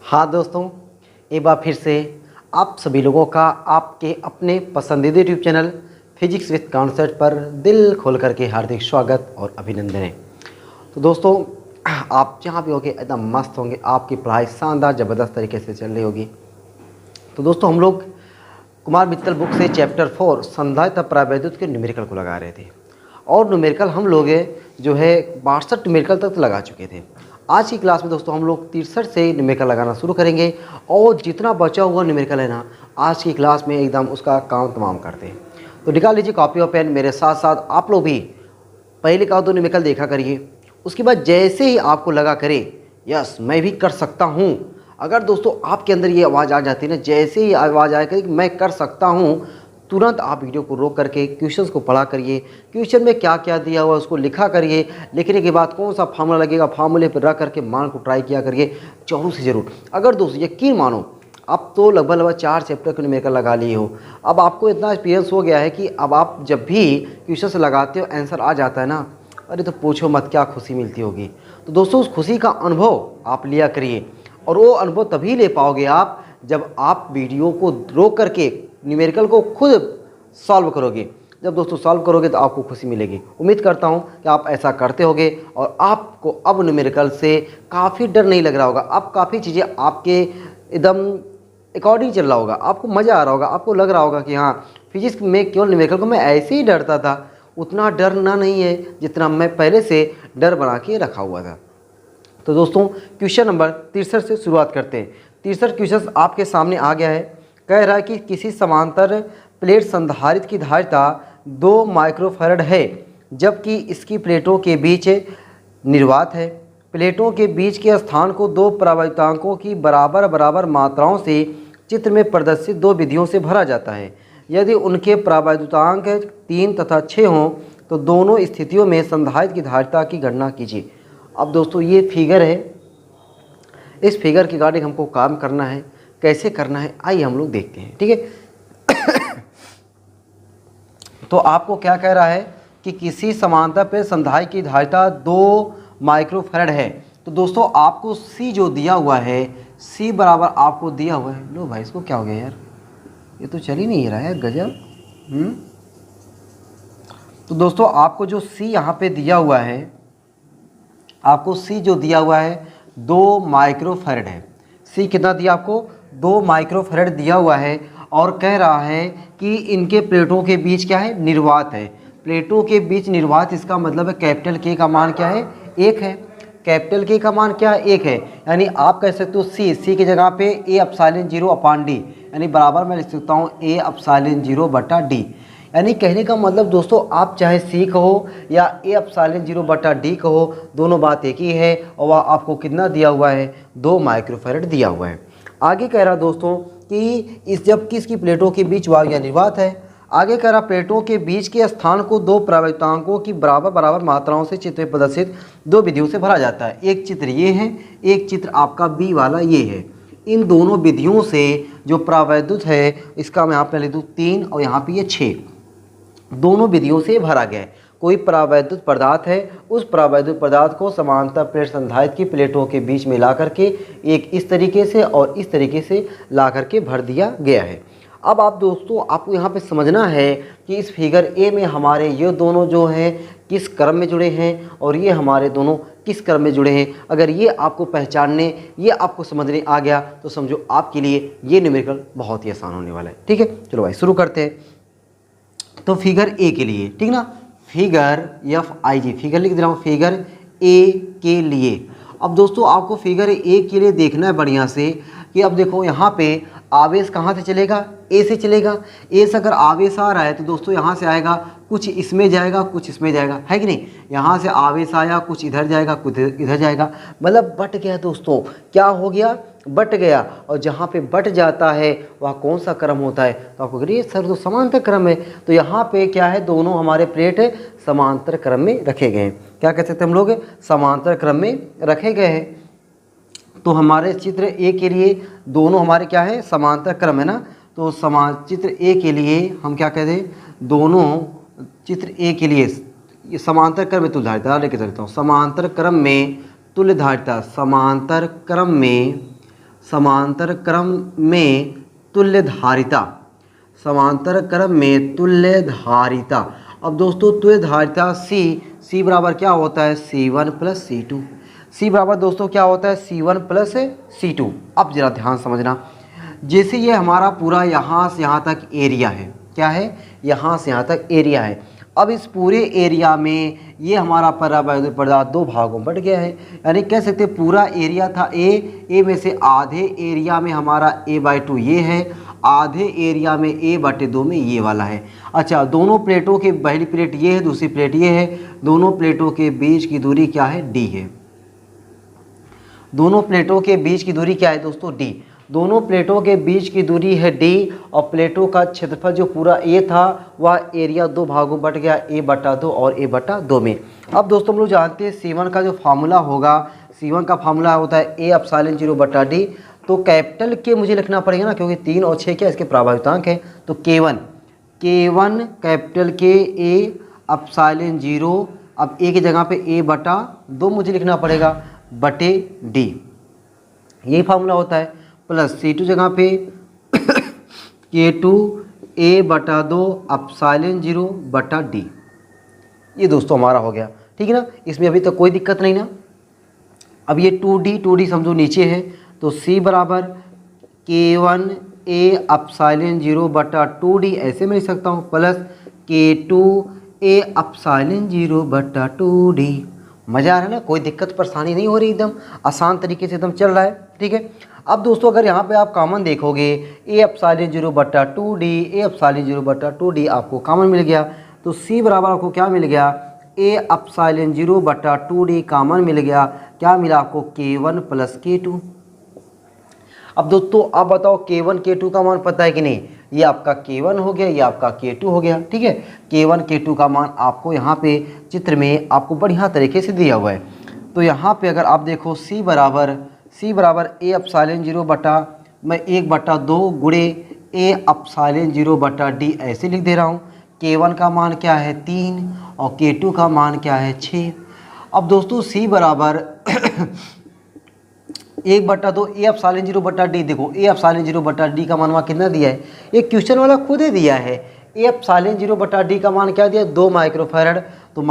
हाँ दोस्तों, एक बार फिर से आप सभी लोगों का आपके अपने पसंदीदा YouTube channel physics with concept पर दिल खोल करके हार्दिक स्वागत और अभिनंदन है। तो दोस्तों, आप जहाँ भी होंगे एकदम मस्त होंगे, आपकी पढ़ाई शानदार ज़बरदस्त तरीके से चल रही होगी। तो दोस्तों, हम लोग कुमार मित्तल बुक से चैप्टर 4 संधारित्र प्रावैद्युत के न्यूमेरिकल को लगा रहे थे और न्यूमेरिकल हम लोग जो है 62 न्यूमेरिकल तक लगा चुके थे। आज की क्लास में दोस्तों हम लोग 63 से न्यूमेरिकल लगाना शुरू करेंगे और जितना बचा हुआ न्यूमेरिकल है ना, आज की क्लास में एकदम उसका काम तमाम करते हैं। तो निकाल लीजिए कॉपी और पेन, मेरे साथ साथ आप लोग भी पहले का 2 न्यूमेरिकल देखा करिए। उसके बाद जैसे ही आपको लगा करे यस मैं भी कर सकता हूँ, अगर दोस्तों आपके अंदर ये आवाज़ आ जाती है ना, जैसे ही आवाज़ आया करिए कि मैं कर सकता हूँ, तुरंत आप वीडियो को रोक करके क्वेश्चंस को पढ़ा करिए। क्वेश्चन में क्या क्या दिया हुआ है उसको लिखा करिए। लिखने के बाद कौन सा फार्मूला लगेगा, फार्मूले पर रख करके मान को ट्राई किया करिए जरूर से ज़रूर। अगर दोस्तों यकीन मानो, अब तो लगभग 4 चैप्टर के न्यूमेरिकल लगा लिए हो, अब आपको इतना एक्सपीरियंस हो गया है कि अब आप जब भी क्वेश्चन लगाते हो आंसर आ जाता है ना, अरे तो पूछो मत क्या खुशी मिलती होगी। तो दोस्तों उस खुशी का अनुभव आप लिया करिए और वो अनुभव तभी ले पाओगे आप जब आप वीडियो को रोक करके न्यूमेरिकल को खुद सॉल्व करोगे। जब दोस्तों सॉल्व करोगे तो आपको खुशी मिलेगी। उम्मीद करता हूँ कि आप ऐसा करते होगे और आपको अब न्यूमेरिकल से काफ़ी डर नहीं लग रहा होगा। अब काफ़ी चीज़ें आपके एकदम अकॉर्डिंग चल रहा होगा, आपको मज़ा आ रहा होगा, आपको लग रहा होगा कि हाँ फिजिक्स में केवल न्यूमेरिकल को मैं ऐसे ही डरता था, उतना डरना नहीं है जितना मैं पहले से डर बना के रखा हुआ था। तो दोस्तों क्वेश्चन नंबर 63 से शुरुआत करते हैं। 63 क्वेश्चन आपके सामने आ गया है। कह रहा है कि किसी समांतर प्लेट संधारित्र की धारिता 2 माइक्रोफैरड है जबकि इसकी प्लेटों के बीच निर्वात है। प्लेटों के बीच के स्थान को 2 परावर्तकांकों की बराबर बराबर मात्राओं से चित्र में प्रदर्शित 2 विधियों से भरा जाता है। यदि उनके परावर्तकांक 3 तथा 6 हों तो दोनों स्थितियों में संधारित्र की धारिता की गणना कीजिए। अब दोस्तों ये फिगर है, इस फिगर के रिगार्डिंग हमको काम करना है। कैसे करना है आइए हम लोग देखते हैं, ठीक है। तो आपको क्या कह रहा है कि किसी समांतर पे संधारित्र की धारिता 2 माइक्रोफैरड है। तो दोस्तों आपको C जो दिया हुआ है, C बराबर आपको दिया हुआ है, लो भाई इसको क्या हो गया यार, ये तो चल ही नहीं रहा है यार, गजब। तो दोस्तों आपको जो C यहाँ पे दिया हुआ है, आपको C जो दिया हुआ है 2 माइक्रोफैरड है। C कितना दिया आपको, 2 माइक्रोफैरड दिया हुआ है और कह रहा है कि इनके प्लेटों के बीच क्या है, निर्वात है। प्लेटों के बीच निर्वात, इसका मतलब है कैपिटल K का मान क्या है, 1 है। कैपिटल K का मान क्या है, 1 है। यानी आप कह सकते हो C की जगह पे A एप्सिलॉन 0 अपॉन D, यानी बराबर मैं लिख सकता हूँ A एप्सिलॉन 0 बटा D। यानी कहने का मतलब दोस्तों आप चाहे C कहो या A एप्सिलॉन 0 बटा D कहो, दोनों बात एक ही है और वह आपको कितना दिया हुआ है, 2 माइक्रोफैरड दिया हुआ है। आगे कह रहा दोस्तों कि इस जबकि इसकी प्लेटों के बीच वायु या निर्वात है। आगे कह रहा प्लेटों के बीच के स्थान को 2 परावर्तकांकों की बराबर बराबर मात्राओं से चित्र में प्रदर्शित 2 विधियों से भरा जाता है। एक चित्र ये है, एक चित्र आपका बी वाला ये है। इन दोनों विधियों से जो परावैद्युत है, इसका मैं यहाँ पे लिख दूँ 3 और यहाँ पे ये 6, दोनों विधियों से भरा गया है। कोई परावैद्युत पदार्थ है, उस परावैद्युत पदार्थ को समांतर प्लेट संधारित्र की प्लेटों के बीच में ला करके एक इस तरीके से और इस तरीके से ला करके भर दिया गया है। अब आप दोस्तों आपको यहाँ पे समझना है कि इस फिगर ए में हमारे ये दोनों जो हैं किस क्रम में जुड़े हैं और ये हमारे दोनों किस क्रम में जुड़े हैं। अगर ये आपको पहचानने, ये आपको समझने आ गया तो समझो आपके लिए ये न्यूमेरिकल बहुत ही आसान होने वाला है, ठीक है। चलो भाई शुरू करते हैं। तो फिगर ए के लिए, ठीक ना, फिगर FIG, फिगर लिख दे रहा हूँ, फिगर ए के लिए। अब दोस्तों आपको फिगर ए के लिए देखना है बढ़िया से कि अब देखो यहाँ पे आवेश कहाँ से चलेगा, ए से चलेगा। ए से अगर आवेश आ रहा है तो दोस्तों यहाँ से आएगा, कुछ इसमें जाएगा कुछ इसमें जाएगा, है कि नहीं। यहाँ से आवेश आया, कुछ इधर जाएगा कुछ इधर जाएगा, मतलब बट गया दोस्तों, क्या हो गया, बट गया। और जहाँ पे बट जाता है वह कौन सा क्रम होता है, तो आपको करिए सर तो समांतर क्रम है। तो यहाँ पे क्या है, दोनों हमारे प्लेट समांतर क्रम में रखे गए हैं। क्या कह सकते हैं हम लोग, समांतर क्रम में रखे गए हैं। तो हमारे चित्र ए के लिए दोनों हमारे क्या है, समांतर क्रम है ना। तो चित्र ए के लिए हम क्या कहते हैं, दोनों चित्र ए के लिए समांतर क्रम में तुल्य धारिता लेके चलता हूँ। समांतर क्रम में तुल्य धारिता, समांतर क्रम में समांतर क्रम में तुल्य धारिता, समांतर क्रम में तुल्य धारिता। अब दोस्तों तुल्य धारिता C बराबर क्या होता है C1 प्लस C2। C बराबर दोस्तों क्या होता है C1 प्लस C2। अब जरा ध्यान समझना, जैसे ये हमारा पूरा यहाँ से यहाँ तक एरिया है, क्या है, यहाँ से यहाँ तक एरिया है। अब इस पूरे एरिया में ये हमारा परावैद्युत पदार्थ दो भागों में बट गया है, यानी कह सकते हैं पूरा एरिया था ए में से आधे एरिया में हमारा a/2 ये है, आधे एरिया में a/2 में ये वाला है। अच्छा, दोनों प्लेटों के, पहली प्लेट ये है, दूसरी प्लेट ये है, दोनों प्लेटों के बीच की दूरी क्या है d है। दोनों प्लेटों के बीच की दूरी क्या है दोस्तों d। दोनों प्लेटों के बीच की दूरी है d और प्लेटों का क्षेत्रफल जो पूरा a था वह एरिया दो भागों बट गया a/2 और a/2 में। अब दोस्तों हम लोग जानते हैं C1 का जो फार्मूला होगा, C1 का फार्मूला होता है a एप्सिलॉन 0/d। तो कैपिटल के मुझे लिखना पड़ेगा ना, क्योंकि 3 और 6 क्या इसके प्राभावितांक है। तो K1 कैपिटल के a एप्सिलॉन 0, अब a की जगह पे a/2 मुझे लिखना पड़ेगा बटे d, यही फार्मूला होता है। प्लस C2 जगह पे K2 a/2 एप्सिलॉन 0/d। ये दोस्तों हमारा हो गया, ठीक है ना, इसमें अभी तक कोई दिक्कत नहीं ना। अब ये 2d समझो नीचे है, तो C बराबर K1 a एप्सिलॉन 0/2d ऐसे मैं लिख सकता हूँ, plus K2 a epsilon 0/2d। मज़ा आ रहा है ना, कोई दिक्कत परेशानी नहीं हो रही, एकदम आसान तरीके से एकदम चल रहा है, ठीक है। अब दोस्तों अगर यहाँ पे आप कॉमन देखोगे a epsilon 0/2d, a epsilon 0/2d आपको कॉमन मिल गया, तो C बराबर आपको क्या मिल गया a एप्सिलॉन 0/2d कॉमन मिल गया, क्या मिला आपको K1 प्लस K2। अब दोस्तों आप बताओ K1 K2 का मान पता है कि नहीं, ये आपका K1 हो गया, ये आपका K2 हो गया, ठीक है। K1 K2 का मान आपको यहाँ पे चित्र में आपको बढ़िया तरीके से दिया हुआ है। तो यहाँ पे अगर आप देखो C बराबर a एप्सिलॉन 1/2 गुणे a एप्सिलॉन 0/d ऐसे लिख दे रहा हूँ। K1 का मान क्या है 3 और K2 का मान क्या है 6। अब दोस्तों C बराबर 1/2 a एप्सिलॉन 0/d, देखो a एप्सिलॉन 0/d का मान वहाँ कितना दिया है, ये क्वेश्चन वाला खुद ही दिया है। a एप्सिलॉन 0/d का मान क्या दिया, 2 माइक्रोफैरड। तो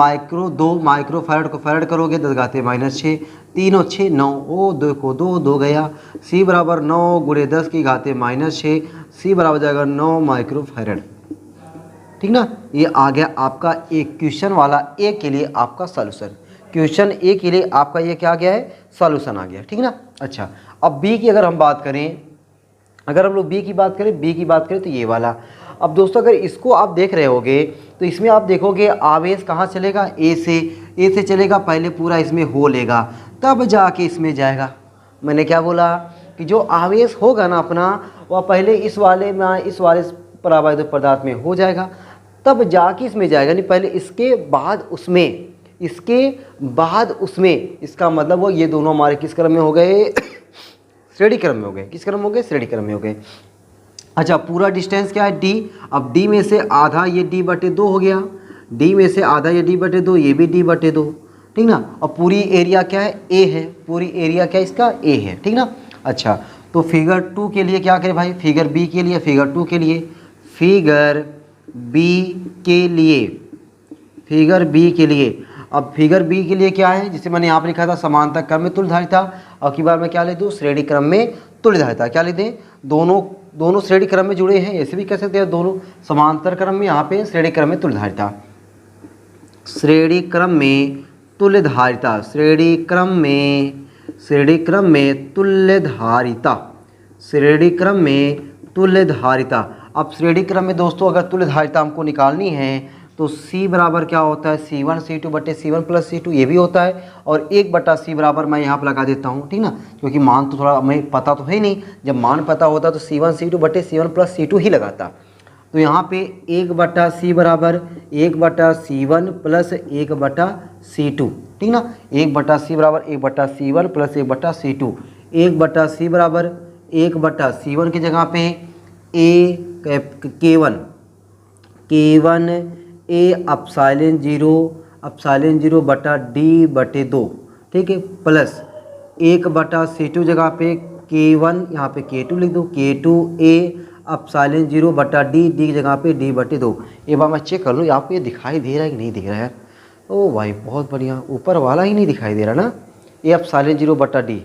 2 माइक्रोफैरड को फैरड करोगे 10⁻⁻⁶, 3 और 6 9, ओ देखो 2 गया। C बराबर 9 गुणे 10⁻⁻⁶, C बराबर जाएगा 9 माइक्रोफैरड, ठीक ना। ये आ गया आपका एक क्वेश्चन वाला ए के लिए आपका सॉल्यूशन, क्वेश्चन ए के लिए आपका ये क्या आ गया है, सॉल्यूशन आ गया, ठीक ना। अच्छा, अब बी की अगर हम बात करें, अगर हम लोग बी की बात करें तो ये वाला। अब दोस्तों अगर इसको आप देख रहे होगे तो इसमें आप देखोगे आवेश कहाँ चलेगा, ए से चलेगा, पहले पूरा इसमें हो लेगा तब जाके इसमें जाएगा। मैंने क्या बोला कि जो आवेश होगा ना अपना, वह पहले इस वाले परावैद्युत पदार्थ में हो जाएगा, तब जाके इसमें जाएगा, नहीं पहले इसके बाद उसमें। इसका मतलब वो ये दोनों हमारे किस क्रम में हो गए, श्रेणी क्रम में हो गए। किस क्रम में हो गए, श्रेणी क्रम में हो गए। अच्छा, पूरा डिस्टेंस क्या है d, अब d में से आधा ये d/2 हो गया, d में से आधा ये d/2, ये भी d/2, ठीक ना। और पूरी एरिया क्या है a है, पूरी एरिया क्या है इसका a है, ठीक ना। अच्छा, तो फिगर 2 के लिए क्या करें भाई, फिगर b के लिए, फिगर 2 के लिए, फिगर b के लिए। अब फिगर बी के लिए क्या है, जिसे मैंने यहाँ पर लिखा था समांतर क्रम में तुल्यधारिता, और की बार मैं क्या लिख दूँ, श्रेणी क्रम में तुल्यधारिता। क्या लिख दें, दोनों श्रेणी क्रम में जुड़े हैं, ऐसे भी कह सकते हैं, दोनों समांतर क्रम में, यहाँ पे श्रेणी क्रम में तुल्यधारिता, श्रेणी क्रम में तुल्यधारिता, श्रेणी क्रम में तुल्यधारिता। अब श्रेणी क्रम में दोस्तों अगर तुल्यधारिता हमको निकालनी है तो C बराबर क्या होता है, C1 C2 बटे C1 प्लस C2, ये भी होता है। और 1/C बराबर मैं यहाँ पर लगा देता हूँ, ठीक ना, क्योंकि मान तो थोड़ा हमें पता तो है नहीं, जब मान पता होता तो C1 C2 बटे C1 प्लस C2 ही लगाता। तो यहाँ पे 1/C बराबर 1/C1 प्लस 1/C2, ठीक ना। 1/C बराबर 1/C1 प्लस 1/C2, 1/C बराबर 1/C1 की जगह पे K1 a एप्सिलॉन 0/d/2, ठीक है, प्लस 1/C2 जगह पे K1 यहाँ पे K2 लिख दो, K2 A एप्सिलॉन 0 बटा डी, डी की जगह पे डी बटे 2। एक बार मैं चेक कर लूँ आपको ये दिखाई दे रहा है कि नहीं दिख रहा है। ओ भाई बहुत बढ़िया, ऊपर वाला ही नहीं दिखाई दे रहा ना, ए एप्सिलॉन 0 बटा डी।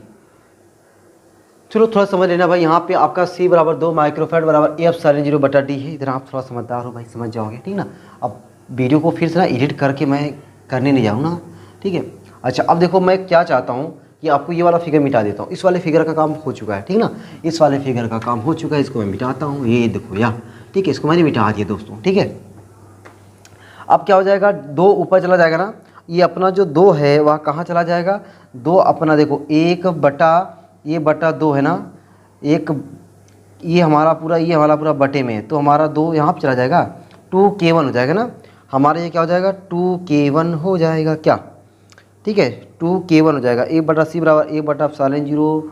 चलो थोड़ा समझ लेना भाई, यहाँ पे आपका C बराबर 2 माइक्रोफैराड बराबर ए एप्सिलॉन 0 बटा डी है। इधर आप थोड़ा समझदार हो भाई, समझ जाओगे ठीक ना। अब वीडियो को फिर से ना एडिट करके मैं करने नहीं जाऊँ ना, ठीक है। अच्छा अब देखो मैं क्या चाहता हूँ कि आपको ये वाला फिगर मिटा देता हूँ। इस वाले फिगर का काम हो चुका है, ठीक ना, इस वाले फिगर का काम हो चुका है, इसको मैं मिटाता हूँ। ये देखो यार, ठीक है, इसको मैंने मिटा दिया दोस्तों, ठीक है। अब क्या हो जाएगा, 2 ऊपर चला जाएगा ना, ये अपना जो 2 है वह कहाँ चला जाएगा, 2 अपना देखो 1 बटा ये बटा 2 है ना, एक ये हमारा पूरा बटे में, तो हमारा 2 यहाँ पर चला जाएगा, 2K1 हो जाएगा ना हमारा। ये क्या हो जाएगा, 2K1 हो जाएगा क्या, ठीक है, 2K1 हो जाएगा। 1 बटा C बराबर 1 बटा एप्सिलॉन 0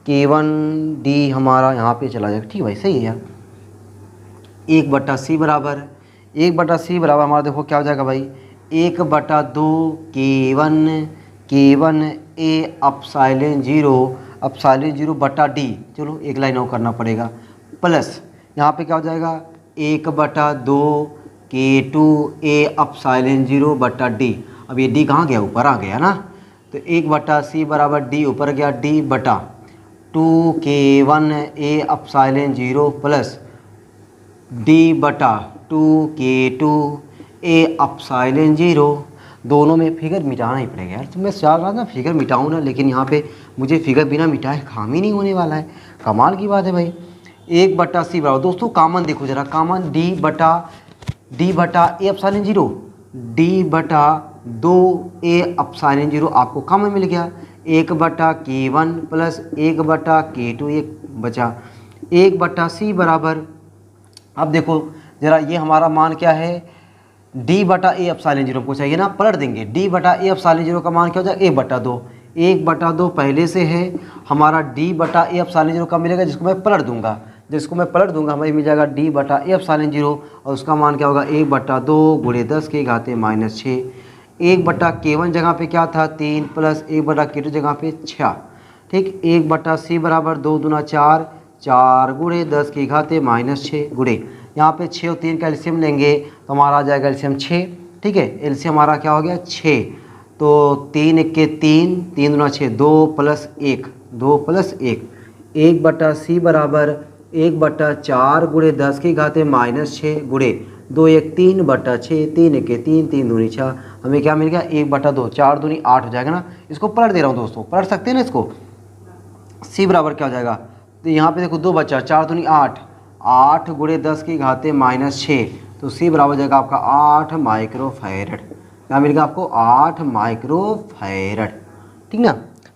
K1 डी हमारा यहाँ पे चला जाएगा, ठीक है भाई, सही है यार। 1 बटा C बराबर हमारा देखो क्या हो जाएगा भाई, 1 बटा 2 K1 A एप्सिलॉन 0 बटा डी। चलो एक लाइन और करना पड़ेगा, प्लस यहाँ पे क्या हो जाएगा 1 बटा 2 K2 A एप्सिलॉन 0 बटा डी। अब ये डी कहाँ गया, ऊपर आ गया ना, तो 1 बटा C बराबर डी ऊपर गया, डी बटा 2K1 A epsilon 0 plus D बटा 2K2 A एप्सिलॉन 0। दोनों में फिगर मिटाना ही पड़ेगा यार। तो मैं चाह रहा था फिगर मिटाऊँ ना, लेकिन यहाँ पे मुझे फिगर बिना मिटाए काम ही नहीं होने वाला है। कमाल की बात है भाई। 1 बटा C बराबर, दोस्तों कामन देखो जरा, कामन डी बटा A एप्सिलॉन 0, डी बटा 2A एप्सिलॉन 0 आपको कॉमन मिल गया। 1 बटा K1 प्लस 1 बटा K2 एक बचा। 1 बटा C बराबर, अब देखो ज़रा ये हमारा मान क्या है, D बटा A एप्सिलॉन 0 को चाहिए ना, पलट देंगे। D बटा A एप्सिलॉन 0 का मान क्या हो जाएगा, 1 बटा 2। 1 बटा 2 पहले से है हमारा, D बटा A एप्सिलॉन 0 का मिलेगा जिसको मैं पलट दूंगा, हमें मिल जाएगा D बटा A एप्सिलॉन 0 और उसका मान क्या होगा, 1 बटा 2 गुणे 10 की घाते -6। 1 बटा K1 जगह पे क्या था 3 प्लस 1 बटा K2 जगह पे 6, ठीक। 1 बटा C बराबर 2 दूना 4, 4 गुणे 10 की घाते -6 गुणे, यहाँ पे 6 और 3 का एलसीएम लेंगे तो हमारा आ जाएगा एलसीएम 6, ठीक है। एलसीएम हमारा क्या हो गया 6, तो 3 1 के 3, 3 दूना 6, 2 प्लस 1, 2 प्लस 1। 1 बटा C बराबर 1 बटा 4 गुणे 10 की घाते -6 गुणे 2 1 3 बटा 6, 3 1 के 3, 3 दूनी 6, हमें क्या मिल गया 1 बटा 2, 4 दूनी 8 हो जाएगा ना। इसको पलट दे रहा हूँ दोस्तों, पलट सकते हैं ना इसको। C बराबर क्या हो जाएगा, तो यहाँ पे देखो 2 बचा, 4 दूनी 8, 8 गुणे 10 की घाते -6, तो C बराबर हो जाएगा आपका 8 माइक्रोफैरड। क्या मिलेगा आपको 8 माइक्रोफैरड, ठीक ना।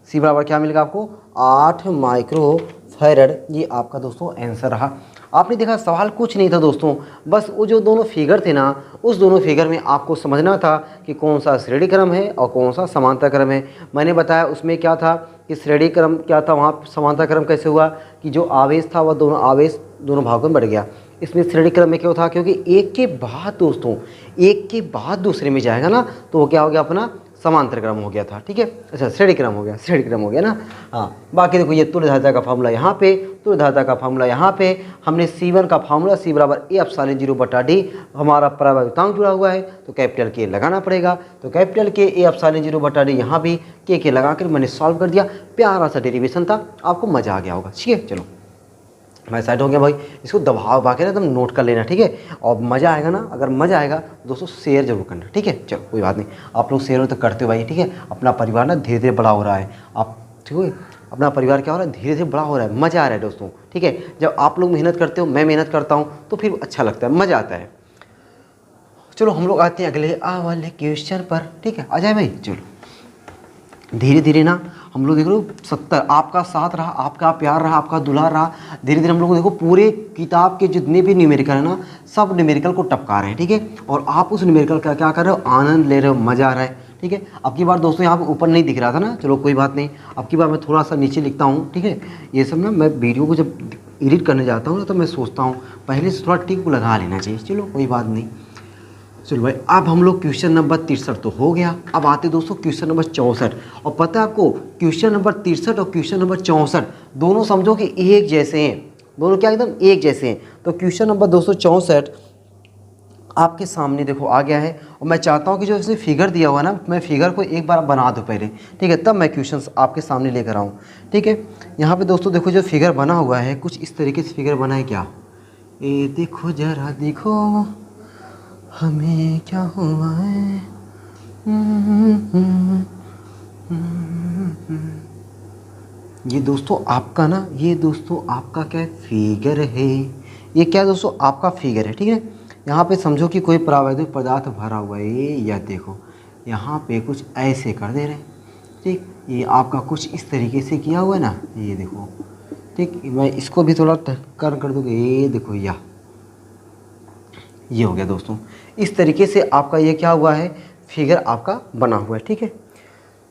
C बराबर क्या मिलेगा आपको 8 माइक्रोफैरड। ये आपका दोस्तों आंसर रहा। आपने देखा सवाल कुछ नहीं था दोस्तों, बस वो जो दोनों फिगर थे ना, उस दोनों फिगर में आपको समझना था कि कौन सा श्रेणी क्रम है और कौन सा समांतर क्रम है। मैंने बताया उसमें क्या था कि श्रेणी क्रम क्या था, वहाँ समांतर क्रम कैसे हुआ कि जो आवेश था वह दोनों आवेश दोनों भागों में बढ़ गया। इसमें श्रेणी क्रम में क्या था, क्योंकि एक के बाद दोस्तों एक के बाद दूसरे में जाएगा ना, तो वो क्या हो गया अपना समांतर क्रम हो गया था, ठीक है। अच्छा श्रेणी क्रम हो गया ना। हाँ बाकी देखो ये तुल्यधारिता का फार्मूला यहाँ पे, तुल्यधारिता का फार्मूला यहाँ पे, हमने C1 का फार्मूला C बराबर A एप्सिलॉन 0 बटा D, हमारा परावर्तांक जुड़ा हुआ है तो कैपिटल K लगाना पड़ेगा। तो कैपिटल K A एप्सिलॉन 0 बटा D यहाँ भी K लगा कर मैंने सॉल्व कर दिया। प्यारा सा डेरिवेशन था, आपको मज़ा आ गया होगा, ठीक है। चलो मैं साइड हो गया भाई, इसको दबाव बाके ना एकदम नोट कर लेना, ठीक है। और मज़ा आएगा ना, अगर मज़ा आएगा दोस्तों शेयर जरूर करना, ठीक है। चलो कोई बात नहीं, आप लोग शेयर तो करते हो भाई, ठीक है। अपना परिवार ना धीरे धीरे बड़ा हो रहा है, आप ठीक है, अपना परिवार क्या हो रहा है धीरे धीरे बड़ा हो रहा है, मज़ा आ रहा है दोस्तों, ठीक है। जब आप लोग मेहनत करते हो, मैं मेहनत करता हूँ, तो फिर अच्छा लगता है, मज़ा आता है। चलो हम लोग आते हैं अगले वाले क्वेश्चन पर, ठीक है। आ जाए भाई, चलो धीरे धीरे ना हम लोग देख लो 70, आपका साथ रहा, आपका प्यार रहा, आपका दुलार रहा, धीरे धीरे हम लोग देखो पूरे किताब के जितने भी न्यूमेरिकल है ना, सब न्यूमेरिकल को टपका रहे हैं, ठीक है। और आप उस न्यूमेरिकल का क्या कर रहे हो, आनंद ले रहे हो, मज़ा आ रहा है, ठीक है। अब की बार दोस्तों यहाँ पे ऊपर नहीं दिख रहा था ना, चलो कोई बात नहीं, अब की बार मैं थोड़ा सा नीचे लिखता हूँ, ठीक है। ये सब ना मैं वीडियो को जब एडिट करने जाता हूँ ना, तो मैं सोचता हूँ पहले से थोड़ा टिक को लगा लेना चाहिए, चलो कोई बात नहीं। चलो भाई, अब हम लोग क्वेश्चन नंबर 63 तो हो गया। अब आते दोस्तों क्वेश्चन नंबर 64। और पता है आपको क्वेश्चन नंबर 63 और क्वेश्चन नंबर 64 दोनों समझो कि एक जैसे हैं, दोनों क्या एकदम एक जैसे हैं। तो क्वेश्चन नंबर दोस्तों 64 आपके सामने देखो आ गया है। और मैं चाहता हूँ कि जो इसमें फिगर दिया हुआ है ना, मैं फिगर को एक बार बना दूँ पहले, ठीक है, तब मैं क्वेश्चन आपके सामने लेकर आऊँ, ठीक है। यहाँ पे दोस्तों देखो जो फिगर बना हुआ है कुछ इस तरीके से फिगर बना है। क्या ये देखो जरा देखो हमें क्या हुआ है। ये दोस्तों आपका ना, ये दोस्तों आपका क्या फिगर है, ये क्या दोस्तों आपका फिगर है, ठीक है। यहाँ पे समझो कि कोई प्रावैधिक पदार्थ भरा हुआ है, या देखो यहाँ पे कुछ ऐसे कर दे रहे हैं, ठीक। ये आपका कुछ इस तरीके से किया हुआ है ना, ये देखो, ठीक। मैं इसको भी थोड़ा कर दूँगा, ये देखो ये हो गया दोस्तों। इस तरीके से आपका ये क्या हुआ है, फिगर आपका बना हुआ है, ठीक है।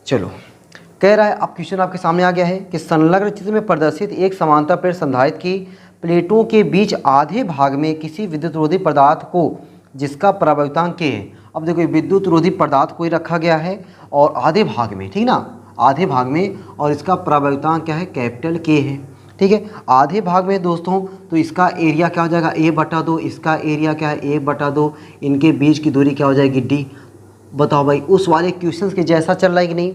चलो कह रहा है, अब क्वेश्चन आपके सामने आ गया है कि संलग्न चित्र में प्रदर्शित एक समांतर प्लेट संधारित्र की प्लेटों के बीच आधे भाग में किसी विद्युत रोधी पदार्थ को जिसका परावर्तनांक के है। अब देखो विद्युत रोधी पदार्थ कोई रखा गया है और आधे भाग में, ठीक ना, आधे भाग में, और इसका परावर्तनांक क्या है, कैपिटल के है, ठीक है। आधे भाग में दोस्तों तो इसका एरिया क्या हो जाएगा, A/2, इसका एरिया क्या है, A/2, इनके बीच की दूरी क्या हो जाएगी, D। बताओ भाई उस वाले क्वेश्चंस के जैसा चल रहा है कि नहीं।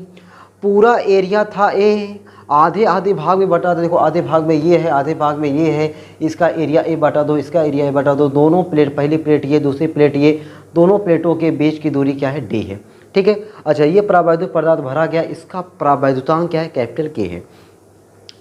पूरा एरिया था A, आधे भाग में बटा दो, देखो आधे भाग में ये है, आधे भाग में ये है, इसका एरिया A/2, इसका एरिया A/2, दोनों प्लेट, पहली प्लेट ये, दूसरी प्लेट ये, दोनों प्लेटों के बीच की दूरी क्या है, D है, ठीक है। अच्छा, ये परावैद्युत पदार्थ भरा गया, इसका परावैद्युतांक क्या है, कैपिटल के है।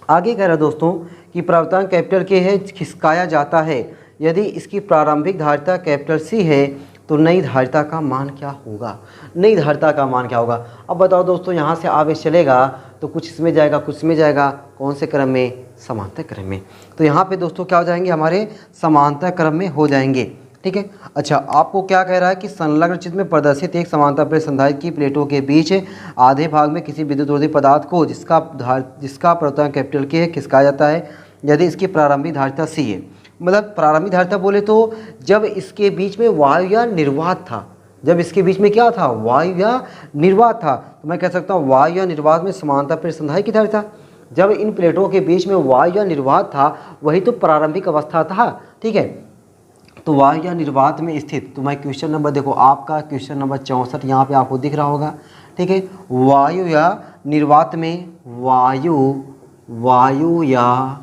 आगे कह रहा है दोस्तों कि परावैद्युतांक कैपिटल के है, खिसकाया जाता है यदि इसकी प्रारंभिक धारिता कैपिटल C है तो नई धारिता का मान क्या होगा, नई धारिता का मान क्या होगा। अब बताओ दोस्तों, यहाँ से आवेश चलेगा तो कुछ इसमें जाएगा, कुछ इसमें जाएगा, कौन से क्रम में, समांतर क्रम में। तो यहाँ पे दोस्तों क्या हो जाएंगे, हमारे समांतर क्रम में हो जाएंगे, ठीक है। अच्छा, आपको क्या कह रहा है कि संलग्न चित्र में प्रदर्शित एक समांतर प्लेट संधारित्र की प्लेटों के बीच आधे भाग में किसी विद्युत रोधी पदार्थ को जिसका परावर्तनांक कैपिटल के है खिसकाया जाता है यदि इसकी प्रारंभिक धारिता C है। मतलब प्रारंभिक धारिता बोले तो जब इसके बीच में वायु या निर्वात था, जब इसके बीच में क्या था, वायु या निर्वात था, तो मैं कह सकता हूँ वायु या निर्वात में समांतर प्लेट संधारित्र की धारिता। जब इन प्लेटों के बीच में वायु या निर्वात था वही तो प्रारंभिक अवस्था था, ठीक है। तो वायु या निर्वात में स्थित, तो मैं क्वेश्चन नंबर देखो आपका क्वेश्चन नंबर 64 यहाँ पे आपको दिख रहा होगा, ठीक है। वायु या निर्वात में, वायु या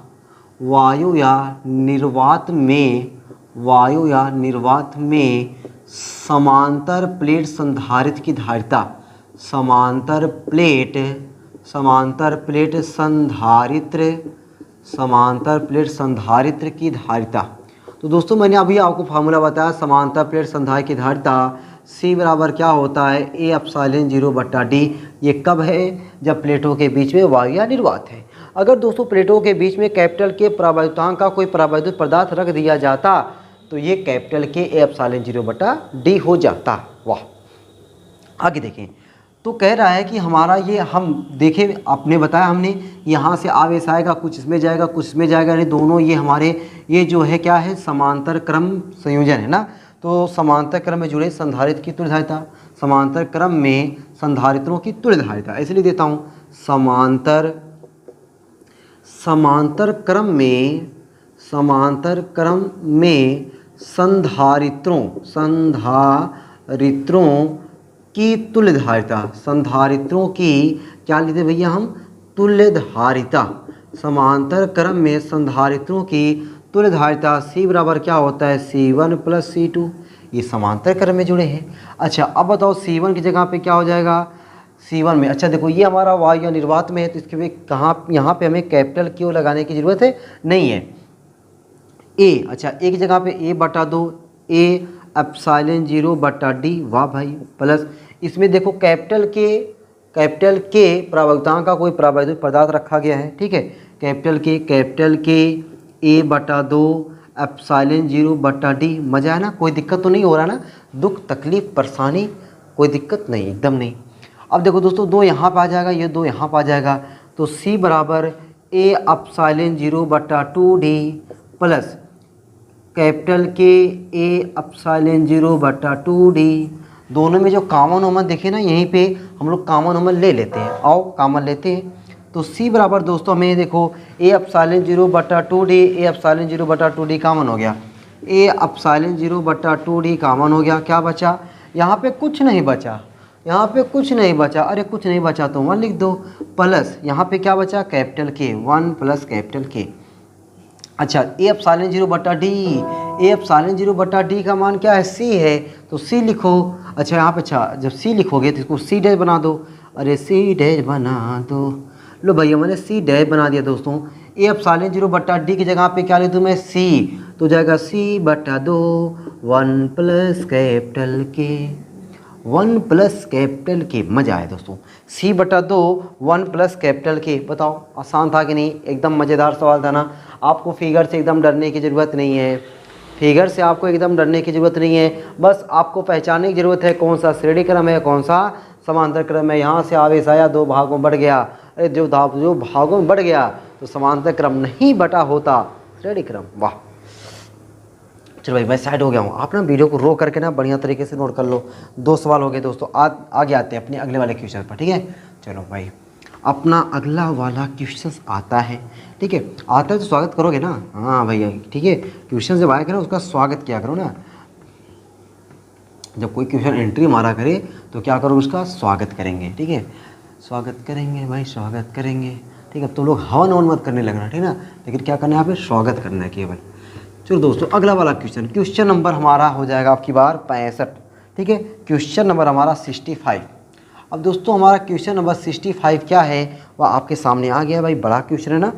निर्वात में समांतर प्लेट संधारित्र की धारिता, समांतर प्लेट संधारित्र की धारिता। तो दोस्तों मैंने अभी आपको फार्मूला बताया, समांतर प्लेट संधारित्र की धारिता C बराबर क्या होता है, A/0/D। ये कब है, जब प्लेटों के बीच में वायु या निर्वात है। अगर दोस्तों प्लेटों के बीच में कैपिटल के परावैद्युतांक का कोई परावैद्युत पदार्थ रख दिया जाता तो ये कैपिटल के A/0/D हो जाता। वाह, आगे देखें तो कह रहा है कि हमारा ये, हम देखें आपने बताया हमने, यहाँ से आवेश आएगा, कुछ इसमें जाएगा, कुछ इसमें जाएगा, यानी दोनों ये हमारे ये जो है क्या है, समांतर क्रम संयोजन है ना। तो समांतर क्रम में जुड़े संधारित्र की तुल्य धारिता, समांतर क्रम में संधारित्रों की तुल्य धारिता, इसलिए देता हूँ समांतर क्रम में संधारित्रों की तुल्य धारिता, संधारित्रों की क्या लेते भैया हम, तुल्य धारिता। समांतर क्रम में संधारित्रों की तुल्य धारिता C बराबर क्या होता है, C1 + C2। ये समांतर क्रम में जुड़े हैं। अच्छा, अब बताओ C1 की जगह पे क्या हो जाएगा, C1 में, अच्छा देखो ये हमारा वायु या निर्वात में है तो इसके लिए कहाँ, यहाँ पे हमें कैपिटल क्यों लगाने की ज़रूरत है, नहीं है। A, अच्छा A की जगह पे A/2, A/0/D। वाह भाई, प्लस इसमें देखो कैपिटल के परावैद्युतांक का कोई परावैद्युत पदार्थ रखा गया है, ठीक है। कैपिटल के A/2 ε0/D। मजा है ना, कोई दिक्कत तो नहीं हो रहा ना, दुख तकलीफ परेशानी कोई दिक्कत नहीं, एकदम नहीं। अब देखो दोस्तों, दो यहाँ पर आ जाएगा, ये दो यहाँ पर आ जाएगा, तो C बराबर A ε0/2D प्लस कैपिटल के ए एप्सिलॉन 0/2d। दोनों में जो कॉमन ओमन देखे ना, यहीं पे हम लोग कॉमन ओमन ले लेते हैं। आओ कॉमन लेते हैं। तो c बराबर दोस्तों हमें देखो A epsilon 0/2d, A epsilon 0/2d common हो गया, ए एप्सिलॉन 0/2d कॉमन हो गया। क्या बचा? यहाँ पे कुछ नहीं बचा, यहाँ पे कुछ नहीं बचा। अरे कुछ नहीं बचा तो 1 लिख दो, प्लस यहाँ पे क्या बचा? कैपिटल के 1 प्लस कैपिटल के। अच्छा, A epsilon 0/d, A epsilon 0/d का मान क्या है? c है, तो c लिखो। अच्छा यहाँ पे, अच्छा जब c लिखोगे तो इसको c डैश बना दो। अरे c डैश बना दो। लो भैया मैंने c डैश बना दिया दोस्तों। ए एप्सिलॉन 0/d की जगह पे क्या लिख दूँ मैं? c, तो जाएगा c/2 1 प्लस कैपिटल के, 1 प्लस कैपिटल के। मज़ा आया दोस्तों। c/2 1 प्लस कैपिटल के। बताओ आसान था कि नहीं? एकदम मज़ेदार सवाल था ना। आपको फिगर से एकदम डरने की ज़रूरत नहीं है, फिगर से आपको एकदम डरने की ज़रूरत नहीं है। बस आपको पहचानने की ज़रूरत है कौन सा श्रेणी क्रम है, कौन सा समांतर क्रम है। यहाँ से आवेश आया, 2 भागों में बढ़ गया। अरे जो भागों में बढ़ गया तो समांतर क्रम नहीं बटा होता, श्रेणी क्रम। वाह, चलो भाई मैं साइड हो गया हूँ। आप ना वीडियो को रो करके ना बढ़िया तरीके से नोट कर लो। 2 सवाल हो गए दोस्तों। आगे आते हैं अपने अगले वाले क्वेश्चन पर, ठीक है। चलो भाई अपना अगला वाला क्वेश्चन आता है, ठीक है। आता है तो स्वागत करोगे ना? हाँ भैया ठीक है, क्वेश्चन जब आएगा ना उसका स्वागत किया करो ना। जब कोई क्वेश्चन एंट्री मारा करे तो क्या करो? उसका स्वागत करेंगे, ठीक है। स्वागत करेंगे भाई, स्वागत करेंगे, ठीक है। तुम लोग हवन हवन मत करने लगना, ठीक है ना। लेकिन क्या करना है यहाँ पे? स्वागत करना है केवल। चलो दोस्तों अगला वाला क्वेश्चन नंबर हमारा हो जाएगा आपकी बार 65, ठीक है। क्वेश्चन नंबर हमारा 65। अब दोस्तों हमारा क्वेश्चन नंबर 65 क्या है वह आपके सामने आ गया भाई। बड़ा क्वेश्चन है ना।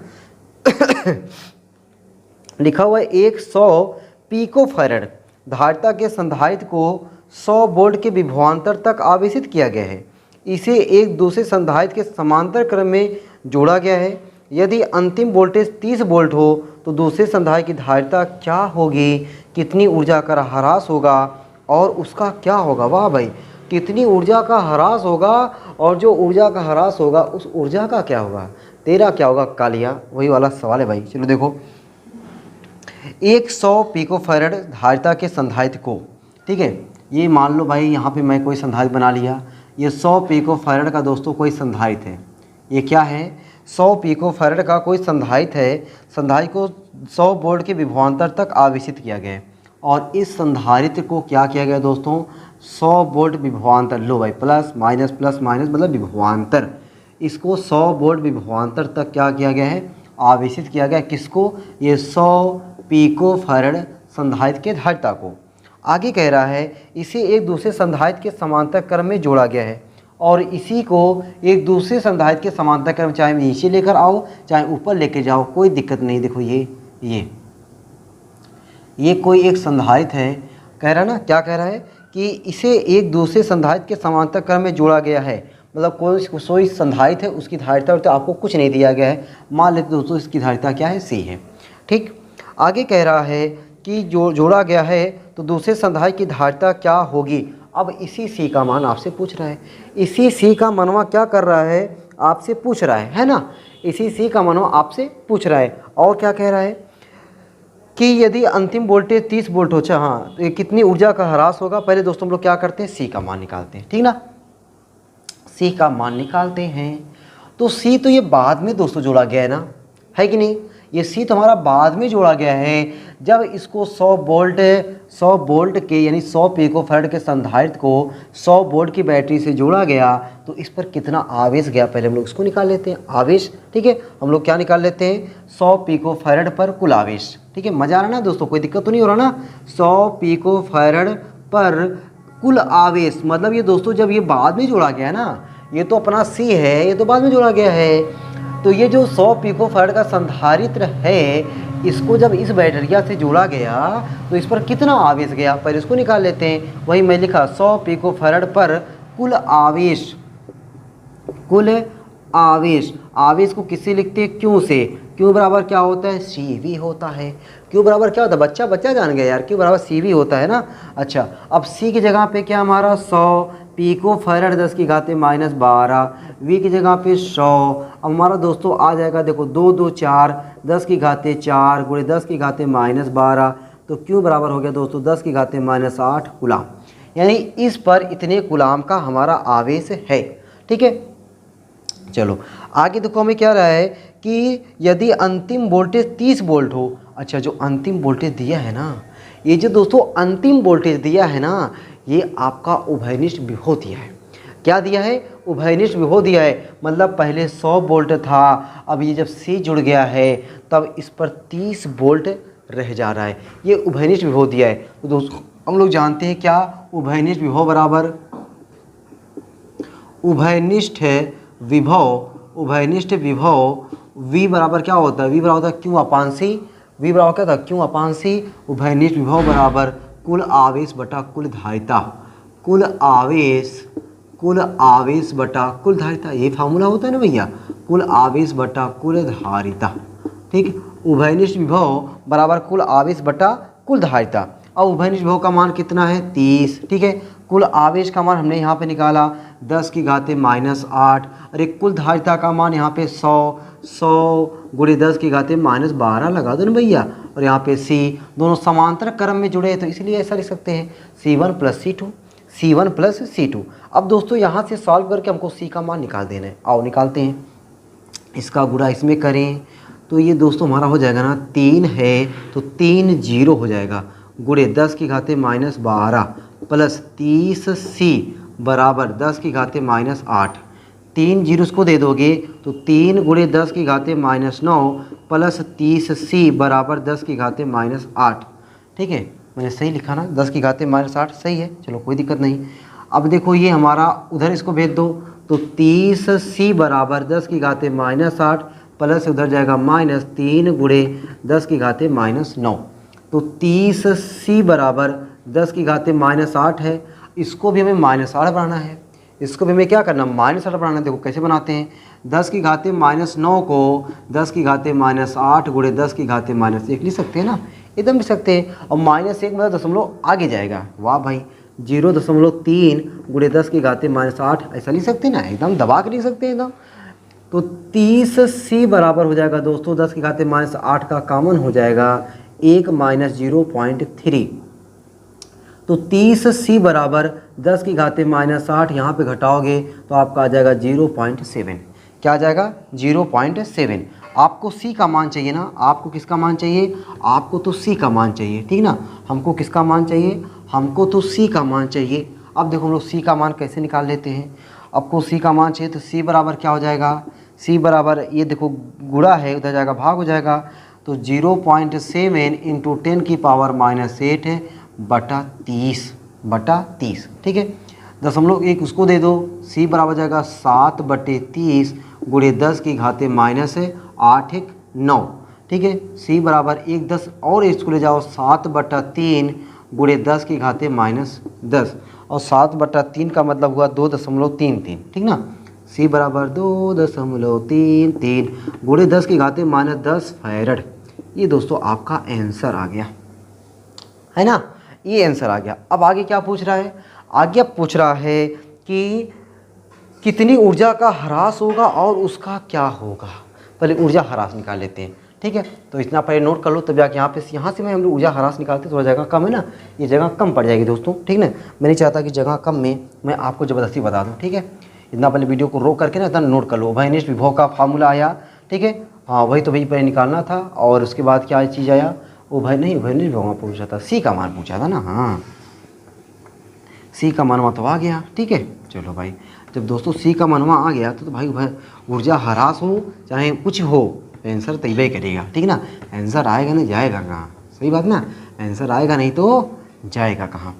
लिखा हुआ है 100 पिकोफैरड धारिता के संधारित्र को 100 वोल्ट के विभवांतर तक आवेशित किया गया है। इसे एक दूसरे संधारित्र के समांतर क्रम में जोड़ा गया है। यदि अंतिम वोल्टेज 30 वोल्ट हो तो दूसरे संधारित्र की धारिता क्या होगी? कितनी ऊर्जा का ह्रास होगा और उसका क्या होगा? वाह भाई, कितनी ऊर्जा का ह्रास होगा और जो ऊर्जा का ह्रास होगा उस ऊर्जा का क्या होगा? तेरा क्या होगा कालिया? वही वाला सवाल है भाई। चलो देखो 100 पिकोफैरड धारिता के संधारित्र को, ठीक है। ये मान लो भाई यहाँ पे मैं कोई संधारित्र बना लिया। ये 100 पिकोफैरड का दोस्तों कोई संधारित्र है। ये क्या है? 100 पिकोफैरड का कोई संधारित्र है। संधारित्र को 100 वोल्ट के विभवांतर तक आवेशित किया गया है और इस संधारित्र को क्या किया गया दोस्तों? 100 वोल्ट विभवांतर। लो भाई प्लस माइनस मतलब विभवांतर। इसको 100 वोल्ट विभवांतर तक क्या किया गया है? आवेशित किया गया। किसको? ये 100 पिकोफैरड संधारित्र के धारिता को। आगे कह रहा है इसे एक दूसरे संधारित्र के समांतर क्रम में जोड़ा गया है और इसी को एक दूसरे संधारित्र के समांतर क्रम, चाहे नीचे लेकर आओ चाहे ऊपर लेके जाओ, कोई दिक्कत नहीं। देखो ये कोई एक संधारित्र है, कह रहा ना, क्या कह रहा है कि इसे एक दूसरे संधारित्र के समांतर क्रम में जोड़ा गया है। मतलब कोई संधारित्र है, उसकी धारिता तो आपको कुछ नहीं दिया गया है। मान लेते दोस्तों इसकी धारिता क्या है? C है, ठीक। आगे कह रहा है कि जो जोड़ा गया है तो दूसरे संधारित्र की धारिता क्या होगी? अब इसी C का मान आपसे पूछ रहा है। इसी C का मनवा क्या कर रहा है? आपसे पूछ रहा है ना। इसी C का मनवा आपसे पूछ रहा है। और क्या कह रहा है कि यदि अंतिम वोल्टेज 30 वोल्ट हो, हाँ, तो कितनी ऊर्जा का ह्रास होगा? पहले दोस्तों हम लोग क्या करते हैं? C का मान निकालते हैं, ठीक ना। C का मान निकालते हैं। तो C तो ये बाद में दोस्तों जोड़ा गया है ना, है कि नहीं? ये C तो हमारा बाद में जोड़ा गया है। जब इसको 100 वोल्ट के यानी 100 पिकोफैरड के संधारित्र को 100 वोल्ट की बैटरी से जोड़ा गया तो इस पर कितना आवेश गया? पहले हम लोग इसको निकाल लेते हैं, आवेश, ठीक है। हम लोग क्या निकाल लेते हैं? 100 पिकोफैरड पर कुल आवेश, ठीक है। मजा आ रहा ना दोस्तों? कोई दिक्कत तो नहीं हो रहा ना? 100 पिकोफैरड पर कुल आवेश, मतलब ये दोस्तों जब ये बाद में जोड़ा गया ना, ये तो अपना C है, ये तो बाद में जोड़ा गया है। तो ये जो 100 पिकोफैरड का संधारित्र है, इसको जब इस बैटरिया से जोड़ा गया तो इस पर कितना आवेश गया? पहले इसको निकाल लेते हैं। वही मैं लिखा 100 पिकोफैरड पर कुल आवेश, आवेश को किससे लिखते हैं? Q से। Q बराबर क्या होता है? CV होता है। Q बराबर क्या होता है? बच्चा जान गया यार। Q बराबर CV होता है ना। अच्छा, अब C की जगह पे क्या हमारा 100 पिकोफैरड 10 की घाते -12, V की जगह पे 100। अब हमारा दोस्तों आ जाएगा, देखो 2 2 4, 10 की घाते 4 गुणे 10 की घाते -12, तो Q बराबर हो गया दोस्तों 10 की घात माइनस 8 गुलाम, यानी इस पर इतने गुलाम का हमारा आवेश है। ठीक है, चलो आगे देखो हमें क्या रहा है कि यदि अंतिम वोल्टेज 30 वोल्ट हो। अच्छा, जो अंतिम वोल्टेज दिया है ना, ये जो दोस्तों अंतिम वोल्टेज दिया है ना, ये आपका उभयनिष्ठ विभव दिया है। क्या दिया है? उभयनिष्ठ विभव दिया है। मतलब पहले 100 वोल्ट था, अब ये जब C जुड़ गया है तब इस पर 30 वोल्ट रह जा रहा है। ये उभयनिष्ठ विभव दिया है। तो दोस्तों हम लोग जानते हैं क्या, उभयनिष्ठ विभव बराबर उभयनिष्ठ विभव V बराबर क्या होता है? V बराबर होता है Q अपान C। V बराबर क्या था? Q अपान C। उभयनिष्ठ विभव बराबर कुल आवेश बटा कुल धारिता। कुल आवेश बटा कुल धारिता, ये फार्मूला होता है ना भैया, कुल आवेश बटा कुल धारिता। ठीक, उभयनिष्ठ विभव बराबर कुल आवेश बटा कुल धारिता। और उभयनिष्ठ विभव का मान कितना है? 30। ठीक है, कुल आवेश का मान हमने यहाँ पे निकाला 10 की घात माइनस 8, और एक कुल धारिता का मान यहाँ पे 100 गुणे 10 की घात माइनस 12 लगा दो ना भैया। और यहाँ पे C दोनों समांतर क्रम में जुड़े हैं, तो इसलिए ऐसा लिख सकते हैं C1 प्लस C2। अब दोस्तों यहाँ से सॉल्व करके हमको C का मान निकाल देना है। आओ निकालते हैं। इसका गुणा इसमें करें तो ये दोस्तों हमारा हो जाएगा ना, 3 है तो 3 0 हो जाएगा, गुणे 10 की घात माइनस 12 प्लस 30C बराबर 10 की घात माइनस 8। 3 जीरो को दे दोगे तो 3 गुणे 10 की घात माइनस 9 प्लस 30C बराबर 10 की घात माइनस 8। ठीक है, मैंने सही लिखा ना, 10 की घात माइनस 8 सही है, चलो कोई दिक्कत नहीं। अब देखो ये हमारा उधर इसको भेज दो तो 30C बराबर 10 की घात माइनस 8 प्लस उधर जाएगा माइनस 3 गुणे 10 की घात माइनस 9। तो 30C बराबर 10 की घात माइनस 8 है, इसको भी हमें माइनस 8 बनाना है, इसको भी हमें क्या करना, माइनस 8 बनाना है। देखो कैसे बनाते हैं, 10 की घात माइनस 9 को 10 की घात माइनस 8 गुणे 10 की घात माइनस 1 लिख सकते हैं ना, एकदम लिख सकते हैं। और माइनस 1 मतलब दशमलव आगे जाएगा, वाह भाई, 0.3 गुणे 10 की घात माइनस 8 ऐसा लिख सकते हैं ना, एकदम दबा के लिख सकते हैं एकदम। तो 30C बराबर हो जाएगा दोस्तों 10 की घात माइनस 8 का कॉमन हो जाएगा 1 माइनस 0.3। तो 30C बराबर 10 की घात माइनस 8 यहाँ पे घटाओगे तो आपका आ जाएगा 0.7। क्या आ जाएगा? 0.7। आपको C का मान चाहिए ना, आपको किसका मान चाहिए? आपको तो C का मान चाहिए, ठीक ना। हमको किसका मान चाहिए? हमको तो C का मान चाहिए। अब देखो हम लोग C का मान कैसे निकाल लेते हैं। आपको C का मान चाहिए तो C बराबर क्या हो जाएगा? C बराबर ये देखो गुणा है, उधर जाएगा भाग हो जाएगा, तो 0.7 इंटू 10 की पावर माइनस 8 है बटा 30। ठीक है, 0.1 उसको दे दो, C बराबर जाएगा 7/30 गुणे 10 की घात माइनस 8 1 9। ठीक है, C बराबर 1 10 और इसको ले जाओ 7/3 गुणे 10 की घात माइनस 10, और 7/3 का मतलब हुआ 2.33। ठीक ना, C बराबर 2.33 गुणे 10 की घात माइनस 10 फैरड। ये दोस्तों आपका आंसर आ गया है ना, ये आंसर आ गया। अब आगे क्या पूछ रहा है? आगे पूछ रहा है कि कितनी ऊर्जा का ह्रास होगा और उसका क्या होगा। पहले ऊर्जा ह्रास निकाल लेते हैं। ठीक है, तो इतना पहले नोट कर लो, तब जाके यहाँ से मैं हम लोग ऊर्जा ह्रास निकालते थोड़ा जगह कम है ना, ये जगह कम पड़ जाएगी दोस्तों। ठीक ना, मैं नहीं चाहता कि जगह कम में मैं आपको ज़बरदस्ती बता दूँ। ठीक है, इतना पहले वीडियो को रोक करके ना इतना नोट कर लो। उभयनिष्ठ विभव का फार्मूला आया, ठीक है, हाँ वही तो वही पहले निकालना था। और उसके बाद क्या चीज़ आया? उभयनिष्ठ विभव पूछा था, C का मान पूछा था ना, हाँ C का मानवा तो आ गया। ठीक है, चलो भाई, जब दोस्तों C का मानवा आ गया तो भाई ऊर्जा ह्रास हो चाहे कुछ हो, आंसर तैबे करेगा। ठीक ना, आंसर आएगा नहीं जाएगा कहाँ, सही बात ना, आंसर आएगा नहीं तो जाएगा कहाँ।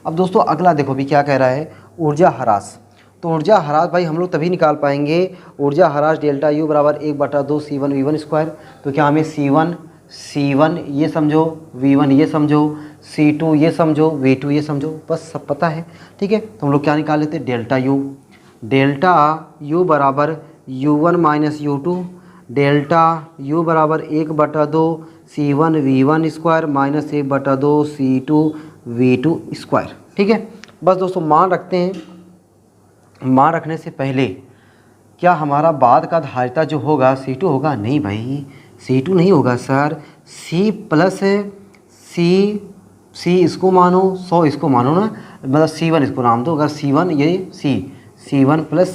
अब दोस्तों अगला देखो भी क्या कह रहा है, ऊर्जा ह्रास। तो ऊर्जा ह्रास भाई हम लोग तभी निकाल पाएंगे, ऊर्जा ह्रास डेल्टा U बराबर 1/2 C1 V1 स्क्वायर। तो क्या हमें C1 ये समझो, V1 ये समझो, C2 ये समझो, V2 ये समझो, बस सब पता है। ठीक है, तो हम लोग क्या निकाल लेते हैं, डेल्टा U बराबर U1 minus U2, delta U बराबर 1/2 C1 V1 square minus 1/2 C2 V2 square. ठीक है, बस दोस्तों मान रखते हैं। मान रखने से पहले क्या हमारा बाद का धारिता जो होगा C2 होगा? नहीं भाई, C2 नहीं होगा सर, C प्लस सी इसको मानो, 100 इसको मानो ना, मतलब C1 इसको नाम दो। अगर C1 ये C1 plus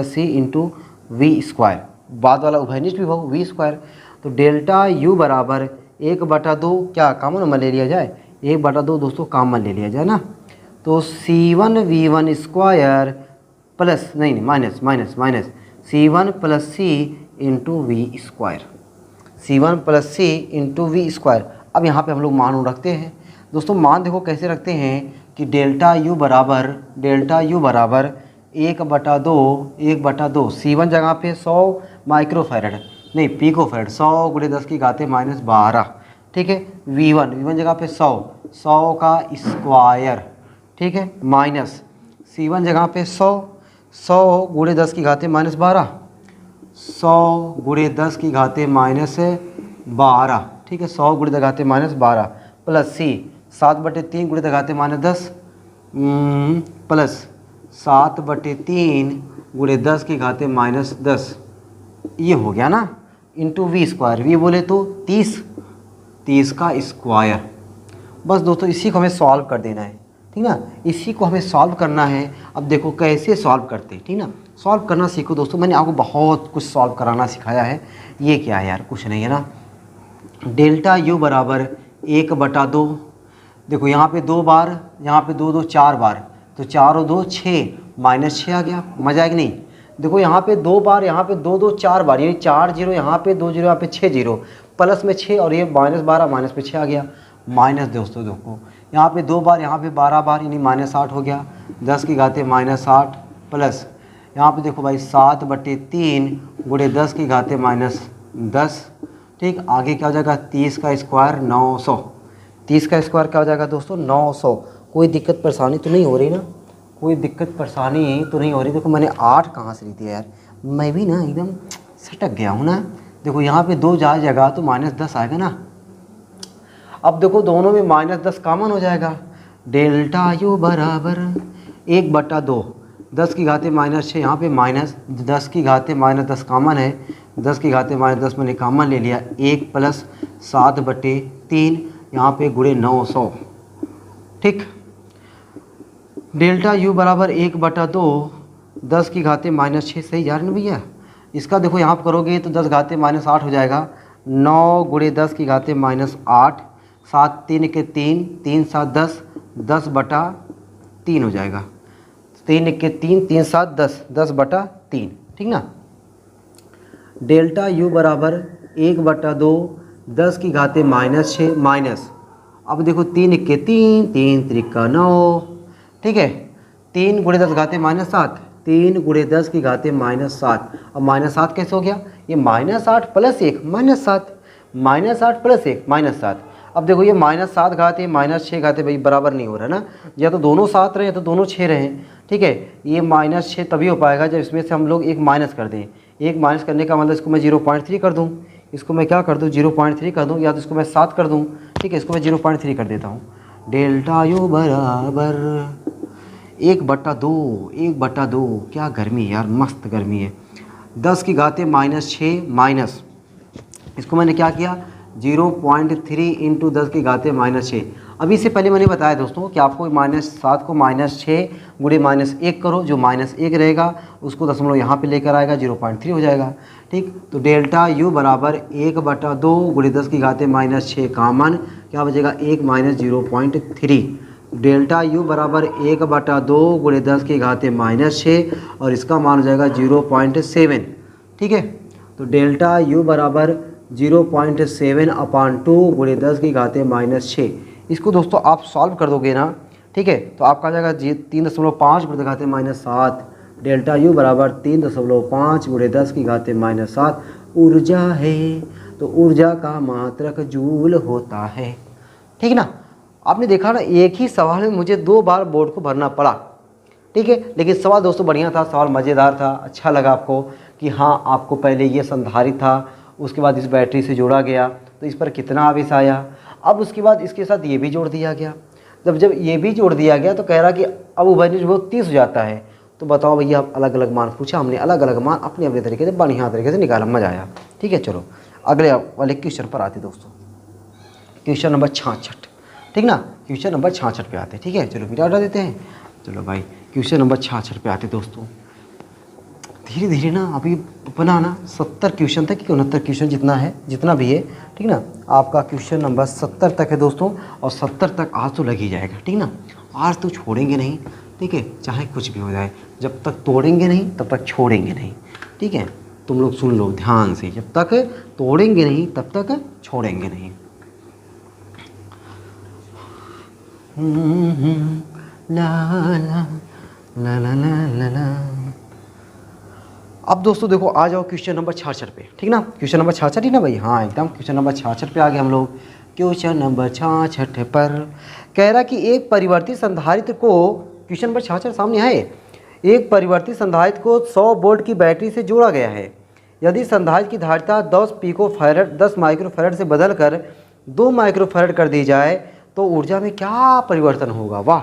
C into V square, बाद वाला उभयनिष्ठ विभव वी स्क्वायर। तो डेल्टा यू बराबर 1/2, क्या कॉमन में ले लिया जाए, 1/2 दोस्तों कॉमन ले लिया जाए ना। तो C1V1 स्क्वायर प्लस नहीं minus C1 plus C into V square, C1 plus C into V square. अब यहाँ पे हम लोग मान रखते हैं दोस्तों। मान देखो कैसे रखते हैं कि डेल्टा यू बराबर 1/2 C1 जगह पे 100 माइक्रोफैरड नहीं पिकोफैरड, 100 × 10⁻12, ठीक है। V1 जगह पे 100 का स्क्वायर, ठीक है, माइनस C1 जगह पे 100 × 10⁻12, 100 × 10⁻12, ठीक है, 100 × 10⁻12 प्लस सी 7/3 × 10⁻10 प्लस 7/3 × 10⁻10, ये हो गया ना, इंटू वी स्क्वायर। वी बोले तो 30 का स्क्वायर। बस दोस्तों इसी को हमें सॉल्व कर देना है, ठीक ना, इसी को हमें सॉल्व करना है। अब देखो कैसे सॉल्व करते हैं, ठीक ना, सॉल्व करना सीखो दोस्तों। मैंने आपको बहुत कुछ सॉल्व कराना सिखाया है। ये क्या है यार, कुछ नहीं है ना। डेल्टा यू बराबर 1/2, देखो यहाँ पे 2 बार, यहाँ पे 2 4 बार, तो 4 और 2 6, -6 आ गया। मजा है कि नहीं। देखो यहाँ पे 2 बार, यहाँ पे 2 4 बार, यानी 4 0, यहाँ पे 2 0, यहाँ पे 6 0, प्लस में 6 और ये -12 माइनस में 6 आ गया। माइनस दोस्तों देखो यहाँ पे 2 बार, यहाँ पे 12 बार, यानी -8 हो गया, 10⁻8 प्लस यहाँ पे देखो भाई 7/3 × 10⁻10, ठीक। आगे क्या हो जाएगा, 30 का स्क्वायर 900, 30 का स्क्वायर क्या हो जाएगा दोस्तों 900। कोई दिक्कत परेशानी तो नहीं हो रही ना, कोई दिक्कत परेशानी तो नहीं हो रही। देखो मैंने 8 कहाँ से लिख दिया यार, मैं भी ना एकदम सटक गया हूँ ना। देखो यहाँ पे 2 जाए जगह तो -10 आएगा ना। अब देखो दोनों में -10 कॉमन हो जाएगा। डेल्टा यू बराबर 1/2, 10⁻6, यहाँ पे -10⁻10 कॉमन है, 10⁻10 मैंने कॉमन ले लिया, 1 प्लस 7/3 यहाँ पे × 900, ठीक। डेल्टा यू बराबर 1/2, 10⁻6, सही जा रहा है ना भैया। इसका देखो यहाँ पर करोगे तो 10⁻8 हो जाएगा, 9 × 10⁻8, 7 3 के 3, 3 7 10, 10/3 हो जाएगा, 3 के 3, 3 7 10, 10/3, ठीक ना। डेल्टा यू बराबर 1/2, 10⁻6 माइनस, अब देखो 3 के 3, 3 त्रिका 9, ठीक है, 3 × 10⁻7, 3 × 10⁻7। अब -7 कैसे हो गया, ये -8 प्लस 1 -7, -8 प्लस 1 -7। अब देखो ये -7 घाते -6 घाते भाई बराबर नहीं हो रहा ना, या तो दोनों 7 रहे या तो दोनों 6 रहे, ठीक है। ये -6 तभी हो पाएगा जब इसमें से हम लोग एक माइनस कर दें। एक माइनस करने का मतलब इसको मैं 0.3 कर दूं, इसको मैं क्या कर दूं 0.3 कर दूं, या तो इसको मैं 7 कर दूं, ठीक है, इसको मैं 0.3 कर देता हूँ। डेल्टा यू बराबर 1/2, क्या गर्मी है यार, मस्त गर्मी है। 10⁻6 माइनस, इसको मैंने क्या किया 0.3 × 10⁻6। अभी से पहले मैंने बताया दोस्तों कि आपको -7 को -6 × -1 करो, जो -1 रहेगा उसको दशमलव यहाँ पे लेकर आएगा, 0.3 हो जाएगा, ठीक। तो डेल्टा यू बराबर 1/2 × 10⁻6 कॉमन क्या बचेगा 1 - 0.3। डेल्टा यू बराबर 1/2 × 10⁻6 और इसका मान हो जाएगा 0.7, ठीक है। तो डेल्टा यू बराबर 0.7/2 × 10⁻6। इसको दोस्तों आप सॉल्व कर दोगे ना, ठीक है, तो आपका आ जाएगा 3.5 × 10⁻7। डेल्टा यू बराबर 3.5 × 10⁻7 ऊर्जा है, तो ऊर्जा का मात्रक जूल होता है, ठीक ना। आपने देखा ना, एक ही सवाल में मुझे 2 बार बोर्ड को भरना पड़ा, ठीक है, लेकिन सवाल दोस्तों बढ़िया था, सवाल मज़ेदार था। अच्छा लगा आपको कि हाँ, आपको पहले ये संधारित्र था, उसके बाद इस बैटरी से जोड़ा गया तो इस पर कितना आवेश आया, अब उसके बाद इसके साथ ये भी जोड़ दिया गया। जब ये भी जोड़ दिया गया तो कह रहा कि अब उभयनिष्ठ विभव 30 हो जाता है। तो बताओ भैया, अलग अलग मान पूछा हमने, अलग अलग मान अपने अपने तरीके से बढ़िया तरीके से निकाला, मज़ा आया, ठीक है। चलो अगले वाले क्वेश्चन पर आते दोस्तों। क्वेश्चन नंबर 66, ठीक ना। क्वेश्चन नंबर 66 पे आते हैं, ठीक है। चलो मिटा हटा देते हैं। चलो भाई क्वेश्चन नंबर 66 पे आते दोस्तों। धीरे धीरे ना अभी अपना ना 70 क्वेश्चन तक कि 69 क्वेश्चन जितना है, जितना भी है, ठीक ना। आपका क्वेश्चन नंबर 70 तक है दोस्तों, और 70 तक आज तो लग ही जाएगा, ठीक ना। आज तो छोड़ेंगे नहीं, ठीक है, चाहे कुछ भी हो जाए। जब तक तोड़ेंगे नहीं तब तक छोड़ेंगे नहीं, ठीक है। तुम लोग सुन लो ध्यान से, जब तक तोड़ेंगे नहीं तब तक छोड़ेंगे नहीं। ला ला ला ला ला ला। अब दोस्तों देखो आ जाओ क्वेश्चन नंबर 66 पे, ठीक ना। क्वेश्चन नंबर 66 ही ना भाई, हाँ एकदम क्वेश्चन नंबर 66 पे आ गए हम लोग। क्वेश्चन नंबर 66 पर कह रहा कि एक परिवर्तित संधारित्र को, क्वेश्चन नंबर 66 सामने है, एक परिवर्तित संधारित्र को 100 वोल्ट की बैटरी से जोड़ा गया है। यदि संधारित्र की धारिता 10 पिकोफैरड 10 माइक्रोफैरड से बदलकर 2 माइक्रोफैरड कर दी जाए तो ऊर्जा में क्या परिवर्तन होगा। वाह।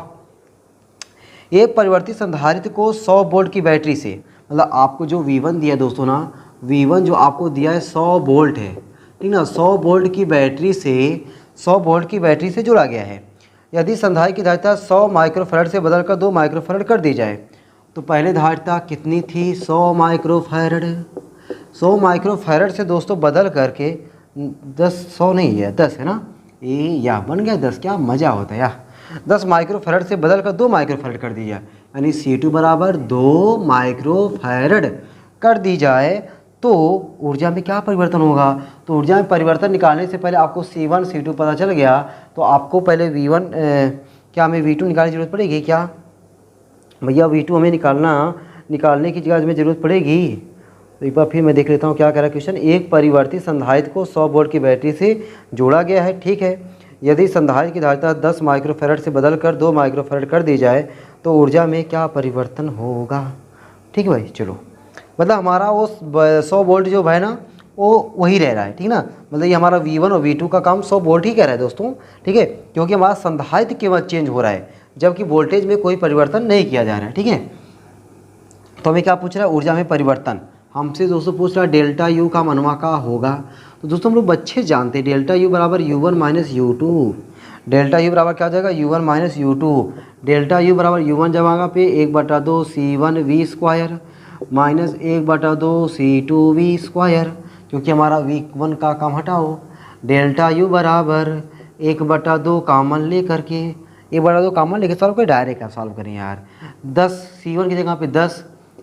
एक परिवर्तित संधारित्र को 100 वोल्ट की बैटरी से, मतलब आपको जो V1 दिया दोस्तों ना, V1 जो आपको दिया है 100 वोल्ट है, ठीक ना। 100 वोल्ट की बैटरी से 100 वोल्ट की बैटरी से जोड़ा गया है। यदि संधारित्र की धारिता 100 माइक्रोफैरड से बदलकर 2 माइक्रोफैरड कर दी जाए तो पहले धारिता कितनी थी, 100 माइक्रोफैरड। 100 माइक्रोफैरड से दोस्तों बदल करके 100 नहीं है 10 है ना, ये या बन गया 10, क्या मज़ा होता है यार। 10 माइक्रोफैरड से बदल कर 2 माइक्रोफैरड कर दी जाए, यानी C2 बराबर 2 माइक्रोफैरड कर दी जाए तो ऊर्जा में क्या परिवर्तन होगा। तो ऊर्जा में परिवर्तन निकालने से पहले आपको C1 C2 पता चल गया, तो आपको पहले V1 क्या हमें V2 निकालने की ज़रूरत पड़ेगी क्या भैया। V2 हमें निकालने की जगह हमें ज़रूरत पड़ेगी। तो एक बार फिर मैं देख लेता हूँ क्या कह रहा है क्वेश्चन। एक परिवर्तित संधारित्र को 100 वोल्ट की बैटरी से जोड़ा गया है, ठीक है। यदि संधारित्र की धारिता 10 माइक्रोफैरड से बदलकर 2 माइक्रोफैरड कर दी जाए तो ऊर्जा में क्या परिवर्तन होगा, ठीक है भाई। चलो मतलब हमारा वो 100 वोल्ट जो है ना वो वही रह रहा है, ठीक ना। मतलब ये हमारा V1 और V2 का काम 100 वोल्ट ही कह रहा है दोस्तों, ठीक है, क्योंकि हमारा संधारित्र केवल चेंज हो रहा है जबकि वोल्टेज में कोई परिवर्तन नहीं किया जा रहा है, ठीक है। तो हमें क्या पूछ रहा है, ऊर्जा में परिवर्तन हमसे दोस्तों पूछ रहा है डेल्टा U का मनवा का होगा। तो दोस्तों हम लोग बच्चे जानते हैं डेल्टा U बराबर U1 minus U2। Delta U बराबर क्या हो जाएगा, U1 minus U2। Delta U बराबर U1 जगह पे 1/2 C1V square minus 1/2 C2V square, क्योंकि हमारा V1 का काम हटाओ। डेल्टा U बराबर 1/2 कॉमन ले करके, 1/2 कॉमन लेके सॉल्व करें, डायरेक्ट आप सॉल्व करें यार। 10 C1 की जगह पे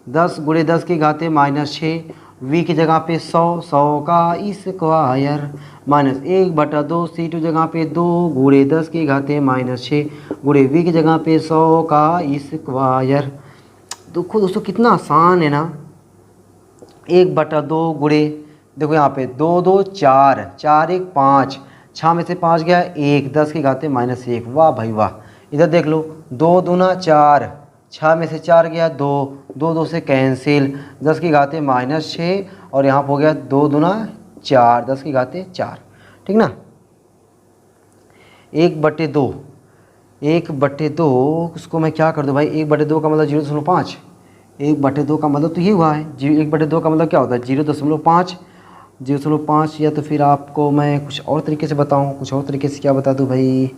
10 गुणे 10 की घाते -6, V की जगह पे 100 का स्क्वायर माइनस 1/2 C2 जगह पे 2 गुणे 10 की घाते -6 गुणे V की जगह पे 100 का स्क्वायर। देखो दोस्तों कितना आसान है ना। 1/2 गुणे, देखो यहाँ पे 2 2 4 4 1 5, 6 में से 5 गया 1, 10 की घाते -1। वाह भाई वाह। इधर देख लो 2 दूना 4, 6 में से 4 गया 2, 2 2 से कैंसिल, 10 की घाते -6 और यहाँ पर हो गया 2 दूना 4, 10 की घाते 4, ठीक ना। 1/2, 1/2 उसको मैं क्या कर दूँ भाई, 1/2 का मतलब 0.5, 1/2 का मतलब तो ये हुआ है 1/2 का मतलब क्या होता है 0.5, 0.5। या तो फिर आपको मैं कुछ और तरीके से बताऊँ, कुछ और तरीके से क्या बता दूँ भाई।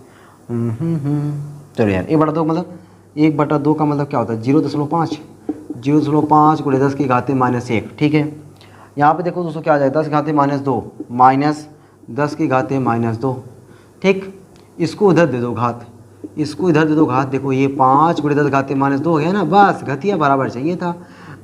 चलो यार 1/2 मतलब 1/2 का मतलब क्या होता है 0.5, 0.5 गुणे 10 की घाते -1, ठीक है। यहाँ पे देखो दोस्तों क्या आ जाएगा 10 की घाते -2 माइनस 10 की घाते -2, ठीक। इसको इधर दे दो घात, इसको इधर दे दो घात। देखो ये 5 गुणे 10 घाते -2 हो गया ना, बस घतिया बराबर चाहिए था।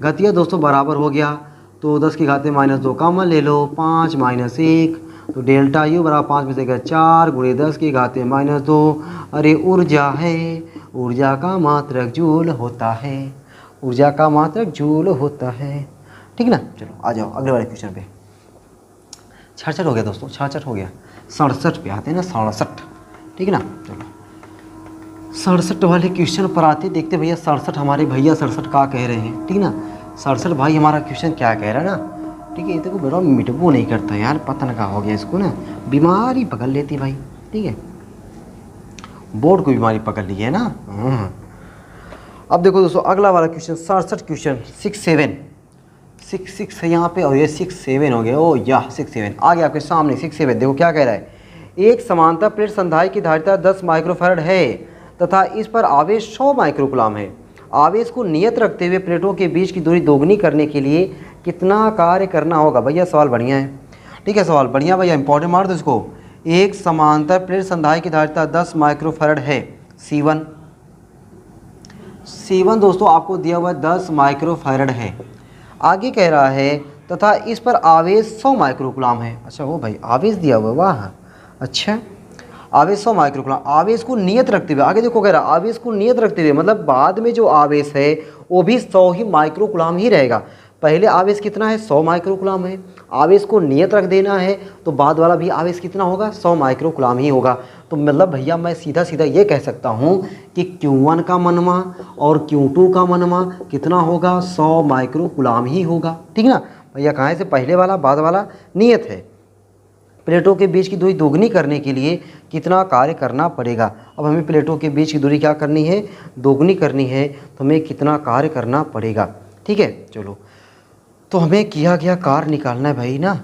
घतिया दोस्तों बराबर हो गया तो 10 की घाते -2 कॉमन ले लो, 5 - 1 तो डेल्टा U बराबर 5 में से गया 4 गुणे 10 की घाते -2। अरे ऊर्जा है, ऊर्जा का मात्रक जूल होता है, ऊर्जा का मात्रक जूल होता है, ठीक ना। चलो आ जाओ अगले वाले क्वेश्चन पे। 66 हो गया दोस्तों, 66 हो गया। 67 पे आते हैं ना, 67, ठीक है ना। चलो 67 वाले क्वेश्चन पर आते देखते भैया 67 हमारे भैया 67 क्या कह रहे हैं, ठीक ना। 67 भाई हमारा क्वेश्चन क्या कह रहा है ना, ठीक है। ये देखो बड़ा मिटबो नहीं करता यार, पता ना क्या हो गया इसको ना, बीमारी पकड़ लेती भाई, ठीक है। बोर्ड को बीमारी पकड़ ली है ना। अब देखो दोस्तों अगला वाला क्वेश्चन 67 क्वेश्चन 6 है यहाँ पे और ये 6 7 हो गया। ओ या 6 7 आ गया आपके सामने 6 7। देखो क्या कह रहा है, एक समांतर प्लेट संधाई की धारिता 10 माइक्रोफैरड है तथा इस पर आवेश 100 माइक्रोकुलाम है। आवेश को नियत रखते हुए प्लेटों के बीच की दूरी दोगुनी करने के लिए कितना कार्य करना होगा? भैया सवाल बढ़िया है, ठीक है, सवाल बढ़िया भैया, इंपॉर्टेंट मार दो इसको। एक समांतर प्लेट संधाई की धारिता 10 माइक्रोफैरड है, C1 दोस्तों आपको दिया हुआ 10 माइक्रोफैरड है। आगे कह रहा है तथा इस पर आवेश 100 माइक्रोकुलाम है। अच्छा वो भाई आवेश दिया हुआ, वाह, अच्छा, आवेश 100 माइक्रोकुलाम। आवेश को नियत रखते हुए, आगे देखो कह रहा आवेश को नियत रखते हुए, मतलब बाद में जो आवेश है वो भी 100 ही माइक्रोकुलाम ही रहेगा। पहले आवेश कितना है? 100 माइक्रोकुलाम है। आवेश को नियत रख देना है तो बाद वाला भी आवेश कितना होगा? 100 माइक्रोकुलाम ही होगा। तो मतलब भैया मैं सीधा सीधा ये कह सकता हूँ कि Q1 का मनवा और Q2 का मनवा कितना होगा? 100 माइक्रोकुलाम ही होगा, ठीक ना भैया। कहाँ से पहले वाला बाद वाला नियत है। प्लेटों के बीच की दूरी दोगुनी करने के लिए कितना कार्य करना पड़ेगा? अब हमें प्लेटों के बीच की दूरी क्या करनी है? दोगुनी करनी है, तो हमें कितना कार्य करना पड़ेगा, ठीक है। चलो तो हमें किया गया कार्य निकालना है भाई ना,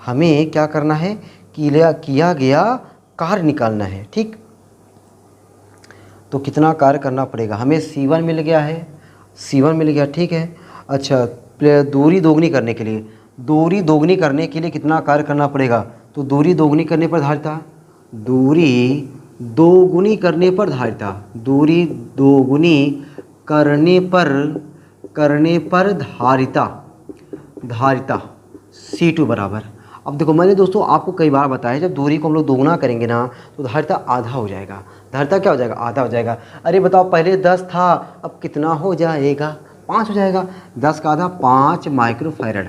हमें क्या करना है? किया गया कार्य निकालना है, ठीक। तो कितना कार्य करना पड़ेगा? हमें C1 मिल गया है, C1 मिल गया, ठीक है। अच्छा दूरी दोगुनी करने के लिए, दूरी दोगुनी करने के लिए कितना कार्य करना पड़ेगा? तो दूरी दोगुनी करने पर धारिता, दूरी दोगुनी करने पर धारिता, दूरी दोगुनी करने पर धारिता C2 बराबर। अब देखो मैंने दोस्तों आपको कई बार बताया, जब दूरी को हम लोग दोगुना करेंगे ना तो धारिता आधा हो जाएगा। धारिता क्या हो जाएगा? आधा हो जाएगा। अरे बताओ पहले 10 था, अब कितना हो जाएगा? 5 हो जाएगा। 10 का आधा 5 माइक्रोफैरड।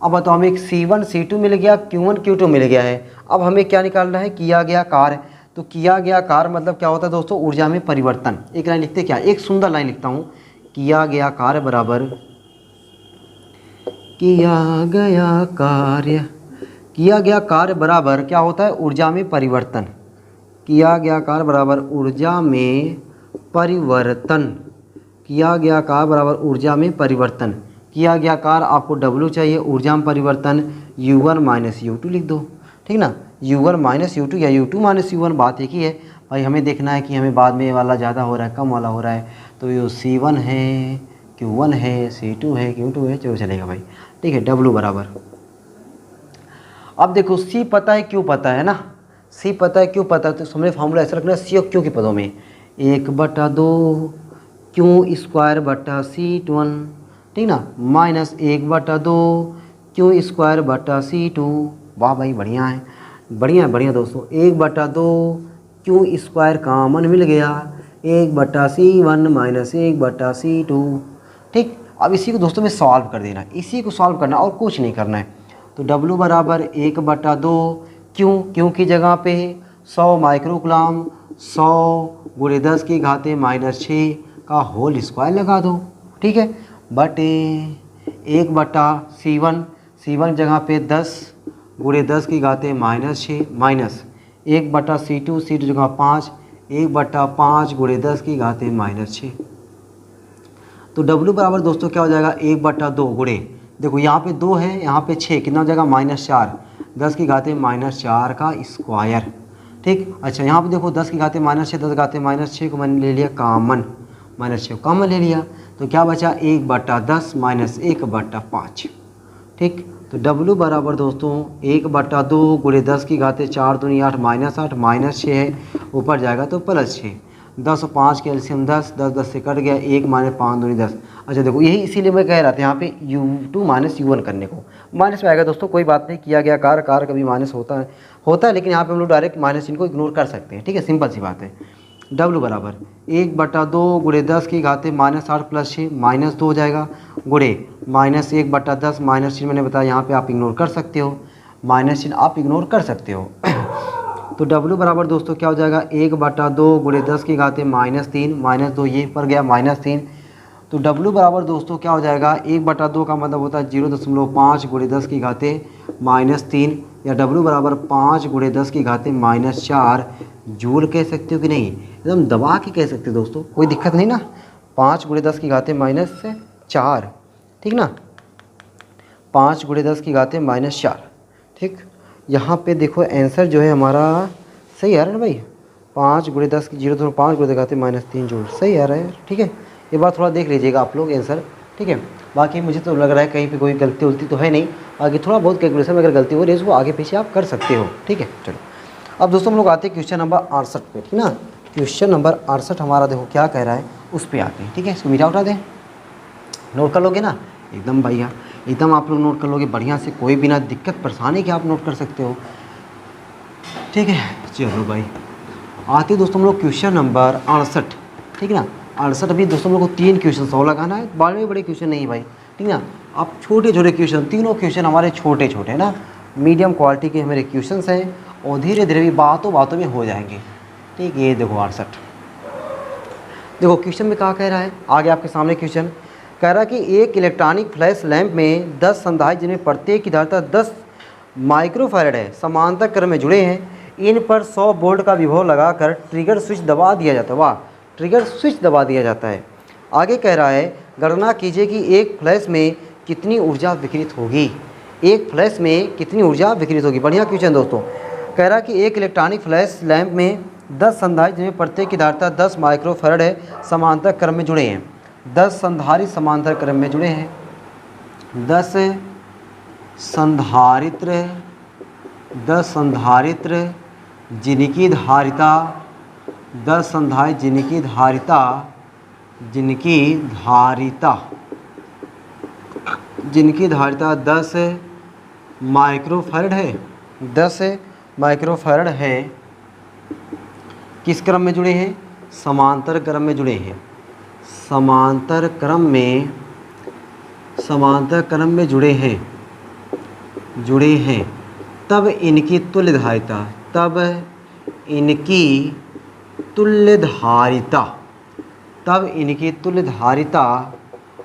अब बताओ हमें C1 C2 मिल गया, Q1 Q2 मिल गया है। अब हमें क्या निकालना है? किया गया कार्य। तो किया गया कार्य मतलब क्या होता है दोस्तों? ऊर्जा में परिवर्तन। एक लाइन लिखते क्या? एक सुंदर लाइन लिखता हूँ, किया गया कार्य बराबर किया गया कार्य बराबर क्या होता है? ऊर्जा में परिवर्तन। किया गया कार्य बराबर ऊर्जा में परिवर्तन। किया गया कार्य बराबर ऊर्जा में परिवर्तन। किया गया कार्य आपको W चाहिए, ऊर्जा में परिवर्तन U1 माइनस U2 लिख दो, ठीक ना। U1 माइनस U2 या U2 माइनस U1 बात एक ही है भाई। हमें देखना है कि हमें बाद में वाला ज़्यादा हो रहा है कम वाला हो रहा है। तो ये C1 है, Q1 है, C2 है, Q2 है, चलो चलेगा भाई, ठीक है। W बराबर, अब देखो C पता है, Q पता है ना, C पता है, Q पता है, तो हमने फॉर्मूला ऐसा रखना है C और Q के पदों में 1/2 Q स्क्वायर बटा C1, ठीक ना, माइनस 1/2 Q स्क्वायर बटा C2। वाह भाई बढ़िया है, बढ़िया दोस्तों। 1/2 Q स्क्वायर कामन मिल गया, 1/C1 माइनस 1/C2, ठीक। अब इसी को दोस्तों में सॉल्व कर देना, इसी को सॉल्व करना और कुछ नहीं करना है। तो W बराबर 1/2 Q की जगह पे 100 माइक्रोकुलाम, 100 × 10 की घाते -6 का होल स्क्वायर लगा दो, ठीक है, बटे 1/C1 की जगह पे 10 × 10 की घाते -6 माइनस 1/C2 की जगह 5, 1/5 × 10 की घाते -6। तो W बराबर दोस्तों क्या हो जाएगा? 1/2 गुणे, देखो यहाँ पे 2 है, यहाँ पे 6, कितना हो जाएगा? -4, 10 की घाते -4 का स्क्वायर, ठीक। अच्छा यहाँ पे देखो 10 की घाते -6, 10 की घाते -6 को मैंने ले लिया कॉमन, -6 कॉमन ले लिया, तो क्या बचा? 1/10 माइनस 1/5, ठीक। तो W बराबर दोस्तों 1/2 × 10 की घाते 4 दूनी 8 -8 -6 है, ऊपर जाएगा तो +6, 10 और 5 के एलसीएम 10, 10 से कट गया, 1 - 5 दूनी 10। अच्छा देखो यही इसीलिए मैं कह रहा था यहाँ पे U2 माइनस U1 करने को, माइनस में आएगा दोस्तों, कोई बात नहीं। किया गया कार्य कभी माइनस होता है, लेकिन यहाँ पे हम लोग डायरेक्ट माइनस इनको इग्नोर कर सकते हैं, ठीक है, सिंपल सी बात है। W बराबर 1/2 × 10 की घाते -8 + 6 -2 हो जाएगा, गुणे -1/10 -6 मैंने बताया यहाँ पे आप इग्नोर कर सकते हो, माइनस चिन्ह आप इग्नोर कर सकते हो। तो W बराबर दोस्तों क्या हो जाएगा? 1/2 × 10 की घाते -3 -2 ये पर गया -3। तो W बराबर दोस्तों क्या हो जाएगा? 1/2 का मतलब होता है 0.5 × 10 की घाते -3, या W बराबर 5 × 10 की घाते -4 जूल कह सकते हो कि नहीं? एकदम दबा के कह सकते हो दोस्तों, कोई दिक्कत नहीं ना। 5 × 10 की घाते -4, ठीक ना, 5 × 10 की घाते -4, ठीक। यहाँ पे देखो आंसर जो है हमारा सही आ रहा है ना भाई, 5 × 10 की 0.5 × 10⁻³ जूल सही आ रहा है। ठीक है, ये बात थोड़ा देख लीजिएगा आप लोग आंसर। ठीक है, बाकी मुझे तो लग रहा है कहीं पे कोई गलती उलती तो है नहीं, आगे थोड़ा बहुत कैलकुलेशन में अगर गलती हो रही है उसको आगे पीछे आप कर सकते हो। ठीक है, चलो अब दोस्तों हम लोग आते हैं क्वेश्चन नंबर 68 पे। ठीक ना, क्वेश्चन नंबर 68 हमारा देखो क्या कह रहा है उस पर आते हैं। ठीक है, इसको मिटा उठा दें, नोट कर लोगे ना एकदम भैया, एकदम आप लोग नोट कर लोगे बढ़िया से, कोई बिना दिक्कत परेशानी के आप नोट कर सकते हो। ठीक है, चलो भाई आते दोस्तों हम लोग क्वेश्चन नंबर 68। ठीक है ना, 68 अभी दोस्तों हम लोग को 3 क्वेश्चन सॉल्व लगाना है, बड़े बड़े क्वेश्चन नहीं भाई। ठीक है ना, आप छोटे छोटे क्वेश्चन, तीनों क्वेश्चन हमारे छोटे छोटे है ना, मीडियम क्वालिटी के हमारे क्वेश्चन हैं और धीरे धीरे भी बातों बातों में हो जाएंगे। ठीक है, ये देखो 68 देखो क्वेश्चन में क्या कह रहा है, आगे आपके सामने क्वेश्चन कह रहा है कि एक इलेक्ट्रॉनिक फ्लैश लैंप में 10 संधारित्र जिनमें प्रत्येक की धारिता 10 माइक्रोफैरड है समांतर क्रम में जुड़े हैं, इन पर 100 वोल्ट का विभव लगाकर ट्रिगर स्विच दबा दिया जाता है। वाह, ट्रिगर स्विच दबा दिया जाता है। आगे कह रहा है गणना कीजिए कि एक फ्लैश में कितनी ऊर्जा विकिरित होगी, एक फ्लैश में कितनी ऊर्जा विकिरित होगी। बढ़िया क्वेश्चन दोस्तों, कह रहा है कि एक इलेक्ट्रॉनिक फ्लैश लैंप में 10 संधारित्र जिनमें प्रत्येक की धारिता 10 माइक्रोफैरड है समांतर क्रम में जुड़े हैं, 10 संधारित्र समांतर क्रम में जुड़े हैं, 10 संधारित्र जिनकी धारिता 10 संधारित्र जिनकी धारिता 10 माइक्रोफैरड है, 10 माइक्रोफैरड है, किस क्रम में जुड़े हैं, समांतर क्रम में जुड़े हैं, समांतर क्रम में जुड़े हैं, तब इनकी तुल्य धारिता।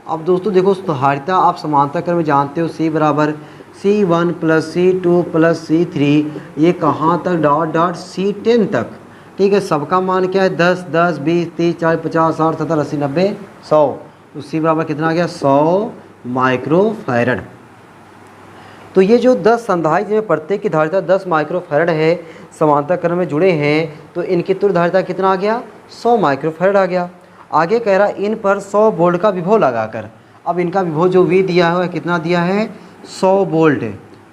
अब दोस्तों देखो धारिता आप समांतर क्रम में जानते हो, C बराबर C1 + C2 + C3, ये कहाँ तक डॉट डॉट C10 तक। ठीक है, सबका मान क्या है 10 10 20 30 40 50 60 70 80 90 100, तो C बराबर कितना आ गया 100 माइक्रोफैरड। तो ये जो 10 संधारित्र में प्रत्येक की धारिता 10 माइक्रोफैरड है समांतर क्रम में जुड़े हैं, तो इनकी तुल्य धारिता कितना आ गया 100 माइक्रोफैरड आ गया। आगे कह रहा इन पर 100 वोल्ट का विभव लगाकर, अब इनका विभव जो V दिया है कितना दिया है 100 वोल्ट,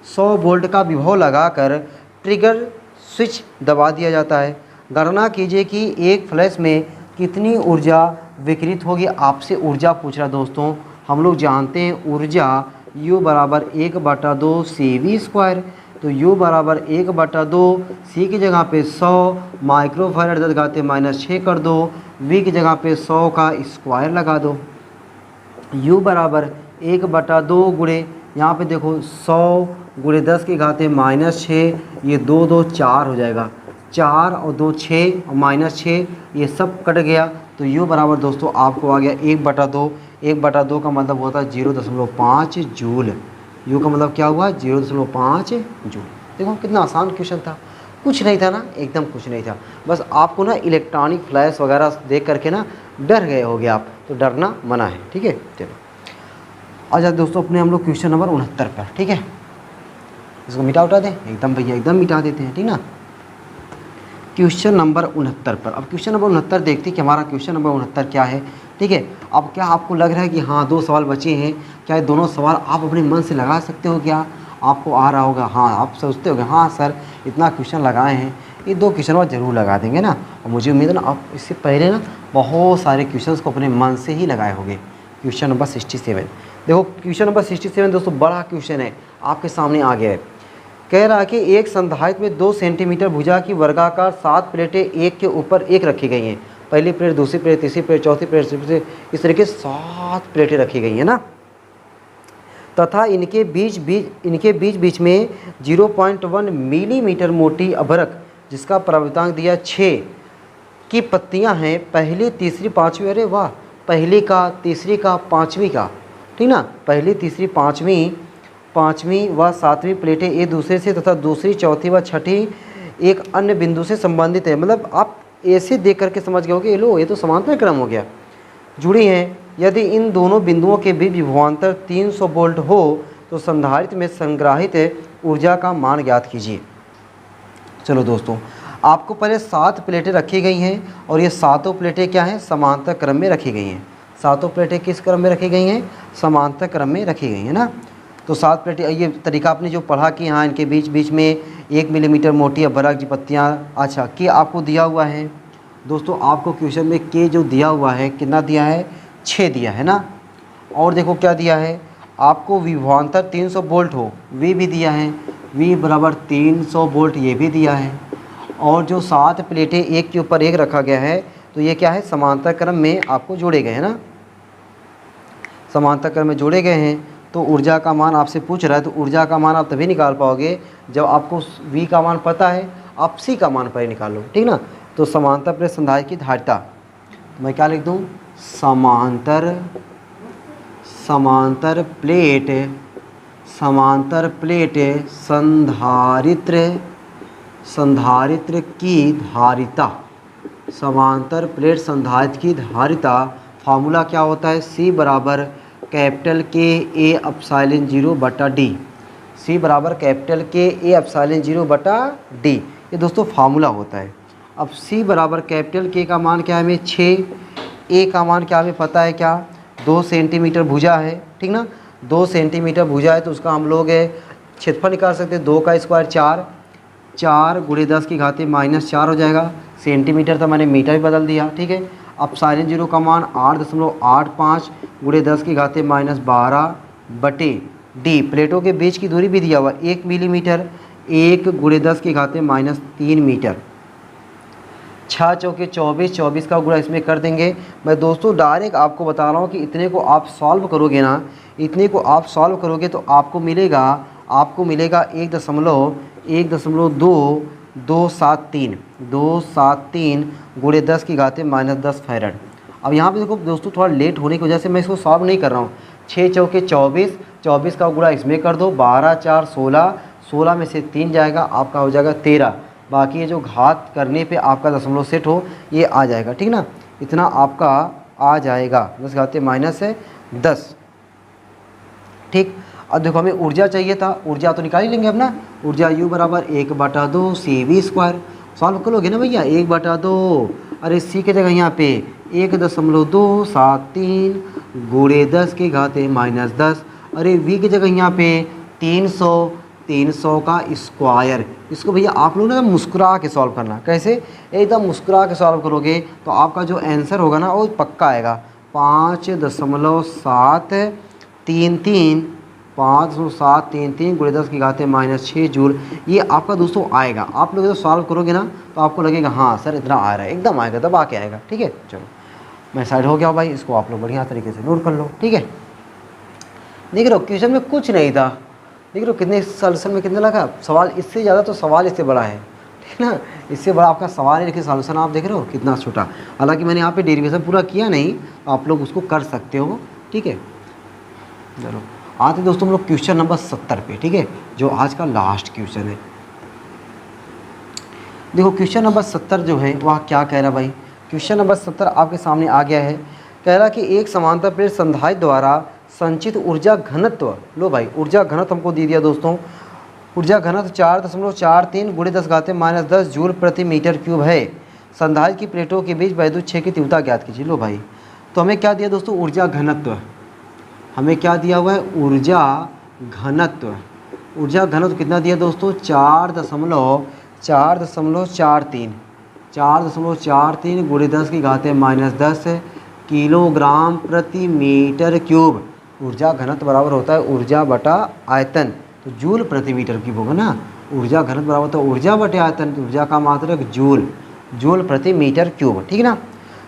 100 वोल्ट का विभव लगाकर ट्रिगर स्विच दबा दिया जाता है। गणना कीजिए कि एक फ्लैश में कितनी ऊर्जा विकिरित होगी। आपसे ऊर्जा पूछ रहा दोस्तों, हम लोग जानते हैं ऊर्जा U बराबर 1/2 CV², तो U बराबर 1/2 C की जगह पे 100 माइक्रोफैरड लगाते -6 कर दो, V की जगह पे 100 का स्क्वायर लगा दो। U बराबर 1/2 गुणे यहाँ पे देखो 100 × 10 की घाते -6, ये 2 2 4 हो जाएगा, 4 और 2 6 और -6 ये सब कट गया, तो U बराबर दोस्तों आपको आ गया 1/2। 1/2 का मतलब होता है 0.5 जूल। U का मतलब क्या हुआ 0.5 जूल। देखो कितना आसान क्वेश्चन था, कुछ नहीं था ना, एकदम कुछ नहीं था। बस आपको ना इलेक्ट्रॉनिक फ्लैश वगैरह देख करके ना डर गए होगे आप, तो डरना मना है। ठीक है, चलो आ जाते दोस्तों अपने हम लोग क्वेश्चन नंबर 69 पर। ठीक है, इसको मिटा उठा दें एकदम भैया, एकदम मिटा देते हैं। ठीक ना, क्वेश्चन नंबर 69 पर। अब क्वेश्चन नंबर 69 देखते हैं कि हमारा क्वेश्चन नंबर 69 क्या है। ठीक है, अब क्या आपको लग रहा है कि हाँ 2 सवाल बचे हैं, क्या ये दोनों सवाल आप अपने मन से लगा सकते हो, क्या आपको आ रहा होगा, हाँ आप सोचते होगे हाँ सर इतना क्वेश्चन लगाए हैं, ये 2 क्वेश्चन और ज़रूर लगा देंगे ना। और मुझे उम्मीद है ना आप इससे पहले ना बहुत सारे क्वेश्चन को अपने मन से ही लगाए होंगे। क्वेश्चन नंबर 67 देखो, क्वेश्चन नंबर 67 दोस्तों बड़ा क्वेश्चन है, आपके सामने आ गया है। कह रहा है कि एक संधारित्र में 2 सेंटीमीटर भुजा की वर्गाकार 7 प्लेटें एक के ऊपर एक रखी गई हैं। पहली प्लेट, दूसरी प्लेट, तीसरी प्लेट, चौथी प्लेट, इस तरीके से 7 प्लेटें रखी गई हैं ना, तथा इनके बीच में 0.1 मिलीमीटर मोटी अभ्रक जिसका प्रवर्तनांक दिया 6 की पत्तियां हैं। पहली, तीसरी, पाँचवीं, अरे वाह, पहली का, तीसरी का, पाँचवीं का, ठीक ना, पहली, तीसरी, पाँचवीं व 7वीं प्लेटें एक दूसरे से तथा दूसरी, चौथी व छठी एक अन्य बिंदु से संबंधित है। मतलब आप ऐसे देख करके समझ गए होगे लो ये तो समांतर क्रम हो गया, जुड़ी हैं। यदि इन दोनों बिंदुओं के बीच विभवांतर 300 वोल्ट हो तो संधारित्र में संग्रहित ऊर्जा का मान ज्ञात कीजिए। चलो दोस्तों, आपको पहले 7 प्लेटें रखी गई हैं और ये सातों प्लेटें क्या हैं, समांतर क्रम में रखी गई हैं। सातों प्लेटें किस क्रम में रखी गई हैं, समांतर क्रम में रखी गई हैं ना। तो 7 प्लेटें, ये तरीका आपने जो पढ़ा कि हाँ इनके बीच बीच में 1 मिलीमीटर मोटी अभ्रक की पत्तियाँ, अच्छा के आपको दिया हुआ है दोस्तों। आपको क्वेश्चन में के जो दिया हुआ है कितना दिया है, 6 दिया है ना। और देखो क्या दिया है आपको, विभवांतर 300 वोल्ट हो, वी भी दिया है, वी बराबर 300 वोल्ट ये भी दिया है। और जो 7 प्लेटें एक के ऊपर एक रखा गया है, तो ये क्या है, समांतर क्रम में आपको जोड़े गए हैं ना, समांतर क्रम में जोड़े गए हैं। तो ऊर्जा का मान आपसे पूछ रहा है, तो ऊर्जा का मान आप तभी निकाल पाओगे जब आपको वी का मान पता है, आप सी का मान पहले निकालो, ठीक ना। तो समांतर प्लेट संधारित्र की धारिता, तो मैं क्या लिख दूँ, समांतर प्लेट संधारित्र की धारिता, समांतर प्लेट संधारित्र की धारिता फार्मूला क्या होता है, C बराबर कैपिटल के ए एप्सिलॉन 0 बटा डी, C बराबर कैपिटल के ए एप्सिलॉन 0 बटा डी, ये दोस्तों फार्मूला होता है। अब C बराबर कैपिटल के का मान क्या है हमें 6, ए का मान क्या हमें पता है, क्या 2 सेंटीमीटर भुजा है, ठीक ना। 2 सेंटीमीटर भुजा है तो उसका हम लोग क्षेत्रफल निकाल सकते हैं, 2 का स्क्वायर 4 गुणे 10 की घाते -4 हो जाएगा। सेंटीमीटर तो मैंने मीटर भी बदल दिया, ठीक है। अब साइन 0 का मान 8.85 गुणे 10 की घाते -12 बटे डी, प्लेटों के बीच की दूरी भी दिया हुआ 1 मिलीमीटर, 1 गुणे 10 की घाते -3 मीटर। 6 चौके 24, 24 का गुणा इसमें कर देंगे। मैं दोस्तों डायरेक्ट आपको बता रहा हूँ कि इतने को आप सॉल्व करोगे ना, इतने को आप सॉल्व करोगे तो आपको मिलेगा 1.273 गुणे 10 की घाते -10 फैरड। अब यहाँ पे देखो दोस्तों, थोड़ा लेट होने की वजह से मैं इसको सॉल्व नहीं कर रहा हूँ। 6 चौके 24, 24 का गुणा इसमें कर दो, 12 4 16, 16 में से 3 जाएगा, आपका हो जाएगा 13। बाकी ये जो घात करने पे आपका दशमलव सेट हो ये आ जाएगा, ठीक ना। इतना आपका आ जाएगा, 10 घाते -10, ठीक। अब देखो हमें ऊर्जा चाहिए था, ऊर्जा तो निकाल ही लेंगे अब ना। ऊर्जा U बराबर 1/2 CV², सॉल्व करोगे ना भैया, 1/2, अरे C के जगह यहाँ पे 1.273 गुणे 10 की घाते -10, अरे V की जगह यहाँ पे 300 का स्क्वायर। इसको भैया आप लोग ना मुस्कुरा के सॉल्व करना, कैसे, एकदम मुस्कुरा के सॉल्व करोगे तो आपका जो आंसर होगा ना वो पक्का आएगा। 5.733 गुणे 10 की घाते -6 जूल, ये आपका दोस्तों आएगा। आप लोग जब सॉल्व करोगे ना तो आपको लगेगा हाँ सर इतना आ रहा है, एकदम आएगा, दबा के आएगा, ठीक है। चलो मैं साइड हो गया भाई, इसको आप लोग बढ़िया तरीके से नोट कर लो, ठीक है। देख रहे हो क्वेश्चन में कुछ नहीं था, देख रहे हो कितने सॉल्यूशन में कितने लगा, सवाल इससे ज़्यादा तो सवाल इससे बड़ा है, ठीक है ना। इससे बड़ा आपका सवाल है लेकिन सॉल्यूशन आप देख रहे हो कितना छोटा। हालांकि मैंने यहाँ पे डेरिवेशन पूरा किया नहीं, आप लोग उसको कर सकते हो, ठीक है। चलो आते दोस्तों हम लोग क्वेश्चन नंबर 70 पे, ठीक है, जो आज का लास्ट क्वेश्चन है। देखो क्वेश्चन नंबर 70 जो है वह क्या कह रहा है भाई, क्वेश्चन नंबर 70 आपके सामने आ गया है। कह रहा कि एक समांतर प्लेट संधारित्र द्वारा संचित ऊर्जा घनत्व, लो भाई ऊर्जा घनत्व हमको दे दिया दोस्तों, ऊर्जा घनत्व 4.43 गुणे 10 घाते -10 जूल प्रति मीटर क्यूब है। संधारित्र की प्लेटों के बीच वैद्युत क्षेत्र की तीव्रता ज्ञात कीजिए। लो भाई, तो हमें क्या दिया दोस्तों, ऊर्जा घनत्व, हमें क्या दिया हुआ है, ऊर्जा घनत्व। ऊर्जा घनत्व कितना दिया दोस्तों, 4.43 गुणे 10 की घाते -10 किलोग्राम प्रति मीटर क्यूब। ऊर्जा घनत्व बराबर होता है ऊर्जा बटा आयतन, तो जूल प्रति मीटर क्यूब होगा ना। ऊर्जा घनत्व बराबर होता है ऊर्जा बटे आयतन, तो ऊर्जा का मात्रक जूल प्रति मीटर क्यूब, ठीक है ना।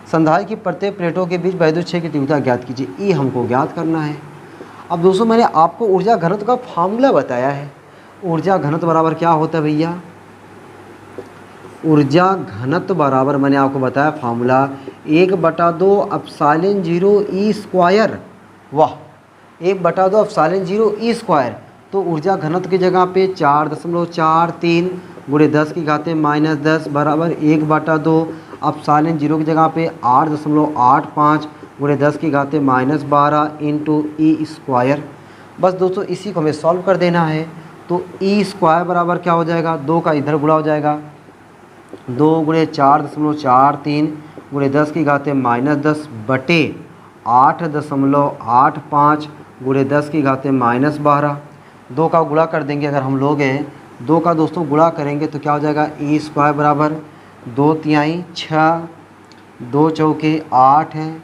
संधारित्र की प्रत्येक प्लेटों के बीच वैद्युत क्षेत्र की तीव्रता ज्ञात कीजिए, ई हमको ज्ञात करना है। अब दोस्तों मैंने आपको ऊर्जा घनत्व का फार्मूला बताया है। ऊर्जा घनत्व बराबर क्या होता है भैया, ऊर्जा घनत्व बराबर मैंने आपको बताया फार्मूला 1/2 एप्सिलॉन 0 ई स्क्वायर। वाह, 1/2 एप्सिलॉन 0 ई स्क्वायर। तो ऊर्जा घनत्व की जगह पे 4.43 गुणे 10 की घाते -10 बराबर 1/2 एप्सिलॉन 0 की जगह पे 8.85 गुणे 10 की घाते -12 इंटू ई स्क्वायर। बस दोस्तों इसी को हमें सॉल्व कर देना है। तो ई स्क्वायर बराबर क्या हो जाएगा, 2 का इधर गुणा हो जाएगा, 2 गुणे 4.43 गुणे 10 की घात -10 बटे 8.85 गुणे 10 की घात -12। 2 का गुणा कर देंगे अगर हम लोग हैं, 2 का दोस्तों गुणा करेंगे तो क्या हो जाएगा, ई स्क्वायर बराबर 2 तिहाई 6, 2 चौके 8 है,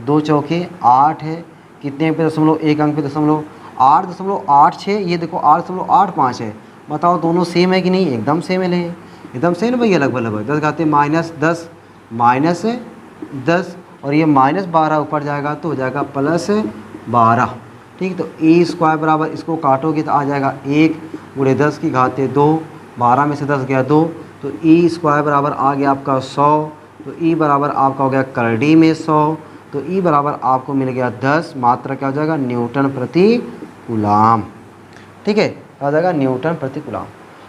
2 चौके 8 है, कितने पे दशमलव, एक अंक पे दशमलव, 8.86, ये देखो 8.85 है। बताओ दोनों सेम है कि नहीं, एकदम सेम है, एकदम सेम है भैया, लगभग लगभग 10 घाते -10 और ये -12 ऊपर जाएगा तो हो जाएगा +12। ठीक, तो ई स्क्वायर बराबर, इसको काटोगे तो आ जाएगा 1 गुणे 10 की घात 2, 12 में से 10 गया 2, तो ई स्क्वायर बराबर आ गया आपका 100। तो ई बराबर आपका हो गया करड़ी में 100, तो ई बराबर आपको मिल गया 10, मात्रा क्या हो जाएगा, न्यूटन प्रति कूलाम। ठीक है, आ जाएगा न्यूटन प्रति कूलाम।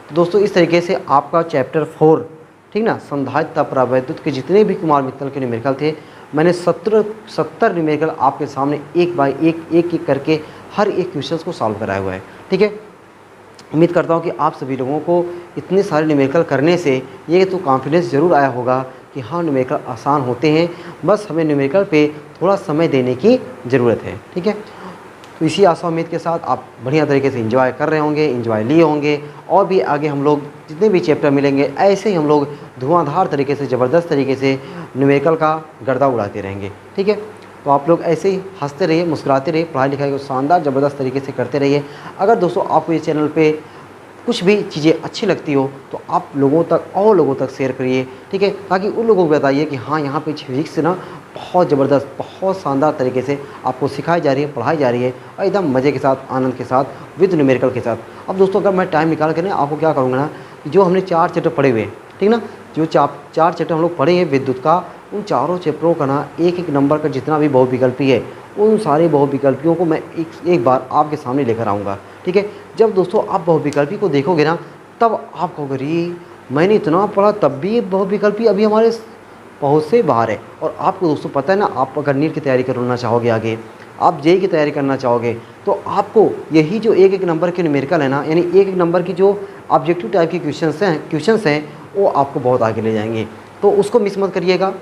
तो दोस्तों इस तरीके से आपका चैप्टर 4, ठीक ना, संधारित्र परावैद्युत के जितने भी कुमार मित्तल के न्यूमेरिकल थे, मैंने 70 न्यूमेरिकल आपके सामने एक बाय एक करके हर एक क्वेश्चन को सॉल्व कराया हुआ है। ठीक है, उम्मीद करता हूँ कि आप सभी लोगों को इतने सारे न्यूमेरिकल करने से ये तो कॉन्फिडेंस ज़रूर आया होगा कि हाँ न्यूमेरिकल आसान होते हैं, बस हमें न्यूमेरिकल पे थोड़ा समय देने की ज़रूरत है। ठीक है, तो इसी आशा उम्मीद के साथ आप बढ़िया तरीके से एंजॉय कर रहे होंगे, एंजॉय लिए होंगे, और भी आगे हम लोग जितने भी चैप्टर मिलेंगे ऐसे ही हम लोग धुआंधार तरीके से, ज़बरदस्त तरीके से न्यूमेरिकल का गर्दा उड़ाते रहेंगे। ठीक है, तो आप लोग ऐसे ही हंसते रहिए, मुस्कुराते रहिए, पढ़ाई लिखाई को शानदार ज़बरदस्त तरीके से करते रहिए। अगर दोस्तों आपको ये चैनल पे कुछ भी चीज़ें अच्छी लगती हो तो आप लोगों तक और लोगों तक शेयर करिए। ठीक है, ताकि उन लोगों को बताइए कि हाँ यहाँ पे फिजिक्स ना बहुत ज़बरदस्त, बहुत शानदार तरीके से आपको सिखाई जा रही है, पढ़ाई जा रही है, और एकदम मज़े के साथ, आनंद के साथ, विद न्यूमेरिकल के साथ। अब दोस्तों अगर मैं टाइम निकाल कर ना आपको क्या करूँगा ना, जो हमने 4 चैप्टर पढ़े हुए, ठीक ना, जो 4 चैप्टर हम लोग पढ़े हैं विद्युत का, उन चारों चैप्टरों का ना एक नंबर का जितना भी बहुविकल्पी है, उन सारे बहुविकल्पियों को मैं एक बार आपके सामने लेकर आऊँगा। ठीक है, जब दोस्तों आप बहुविकल्पी को देखोगे ना, तब आप कहोगे रे मैंने इतना पढ़ा तब भी ये बहुविकल्पी अभी हमारे पहुँच से बाहर है। और आपको दोस्तों पता है ना, आप अगर नीट की तैयारी करना चाहोगे, आगे आप जेईई की तैयारी करना चाहोगे, तो आपको यही जो एक नंबर के न्यूमेरिकल है ना, यानी एक नंबर की जो ऑब्जेक्टिव टाइप के क्वेश्चंस हैं वो आपको बहुत आगे ले जाएंगे। तो उसको मिस मत करिएगा।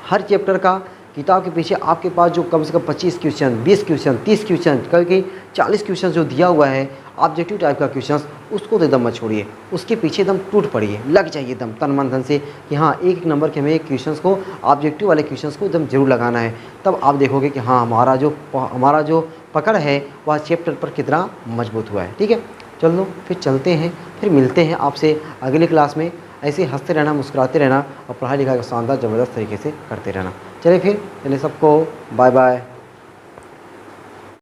हर चैप्टर का किताब के पीछे आपके पास जो कम से कम 25 क्वेश्चन, 20 क्वेश्चन, 30 क्वेश्चन, कभी 40 क्वेश्चन जो दिया हुआ है ऑब्जेक्टिव टाइप का क्वेश्चन, उसको तो एकदम मत छोड़िए, उसके पीछे एकदम टूट पड़िए, लग जाइए एकदम तन मन धन से कि हाँ एक नंबर के हमें क्वेश्चंस को, ऑब्जेक्टिव वाले क्वेश्चंस को एकदम जरूर लगाना है। तब आप देखोगे कि हाँ हमारा जो पकड़ है वह चैप्टर पर कितना मजबूत हुआ है। ठीक है, चलो फिर चलते हैं, फिर मिलते हैं आपसे अगली क्लास में। ऐसे हंसते रहना, मुस्कुराते रहना, और पढ़ाई लिखाई का शानदार ज़बरदस्त तरीके से करते रहना। चलिए सबको बाय बाय।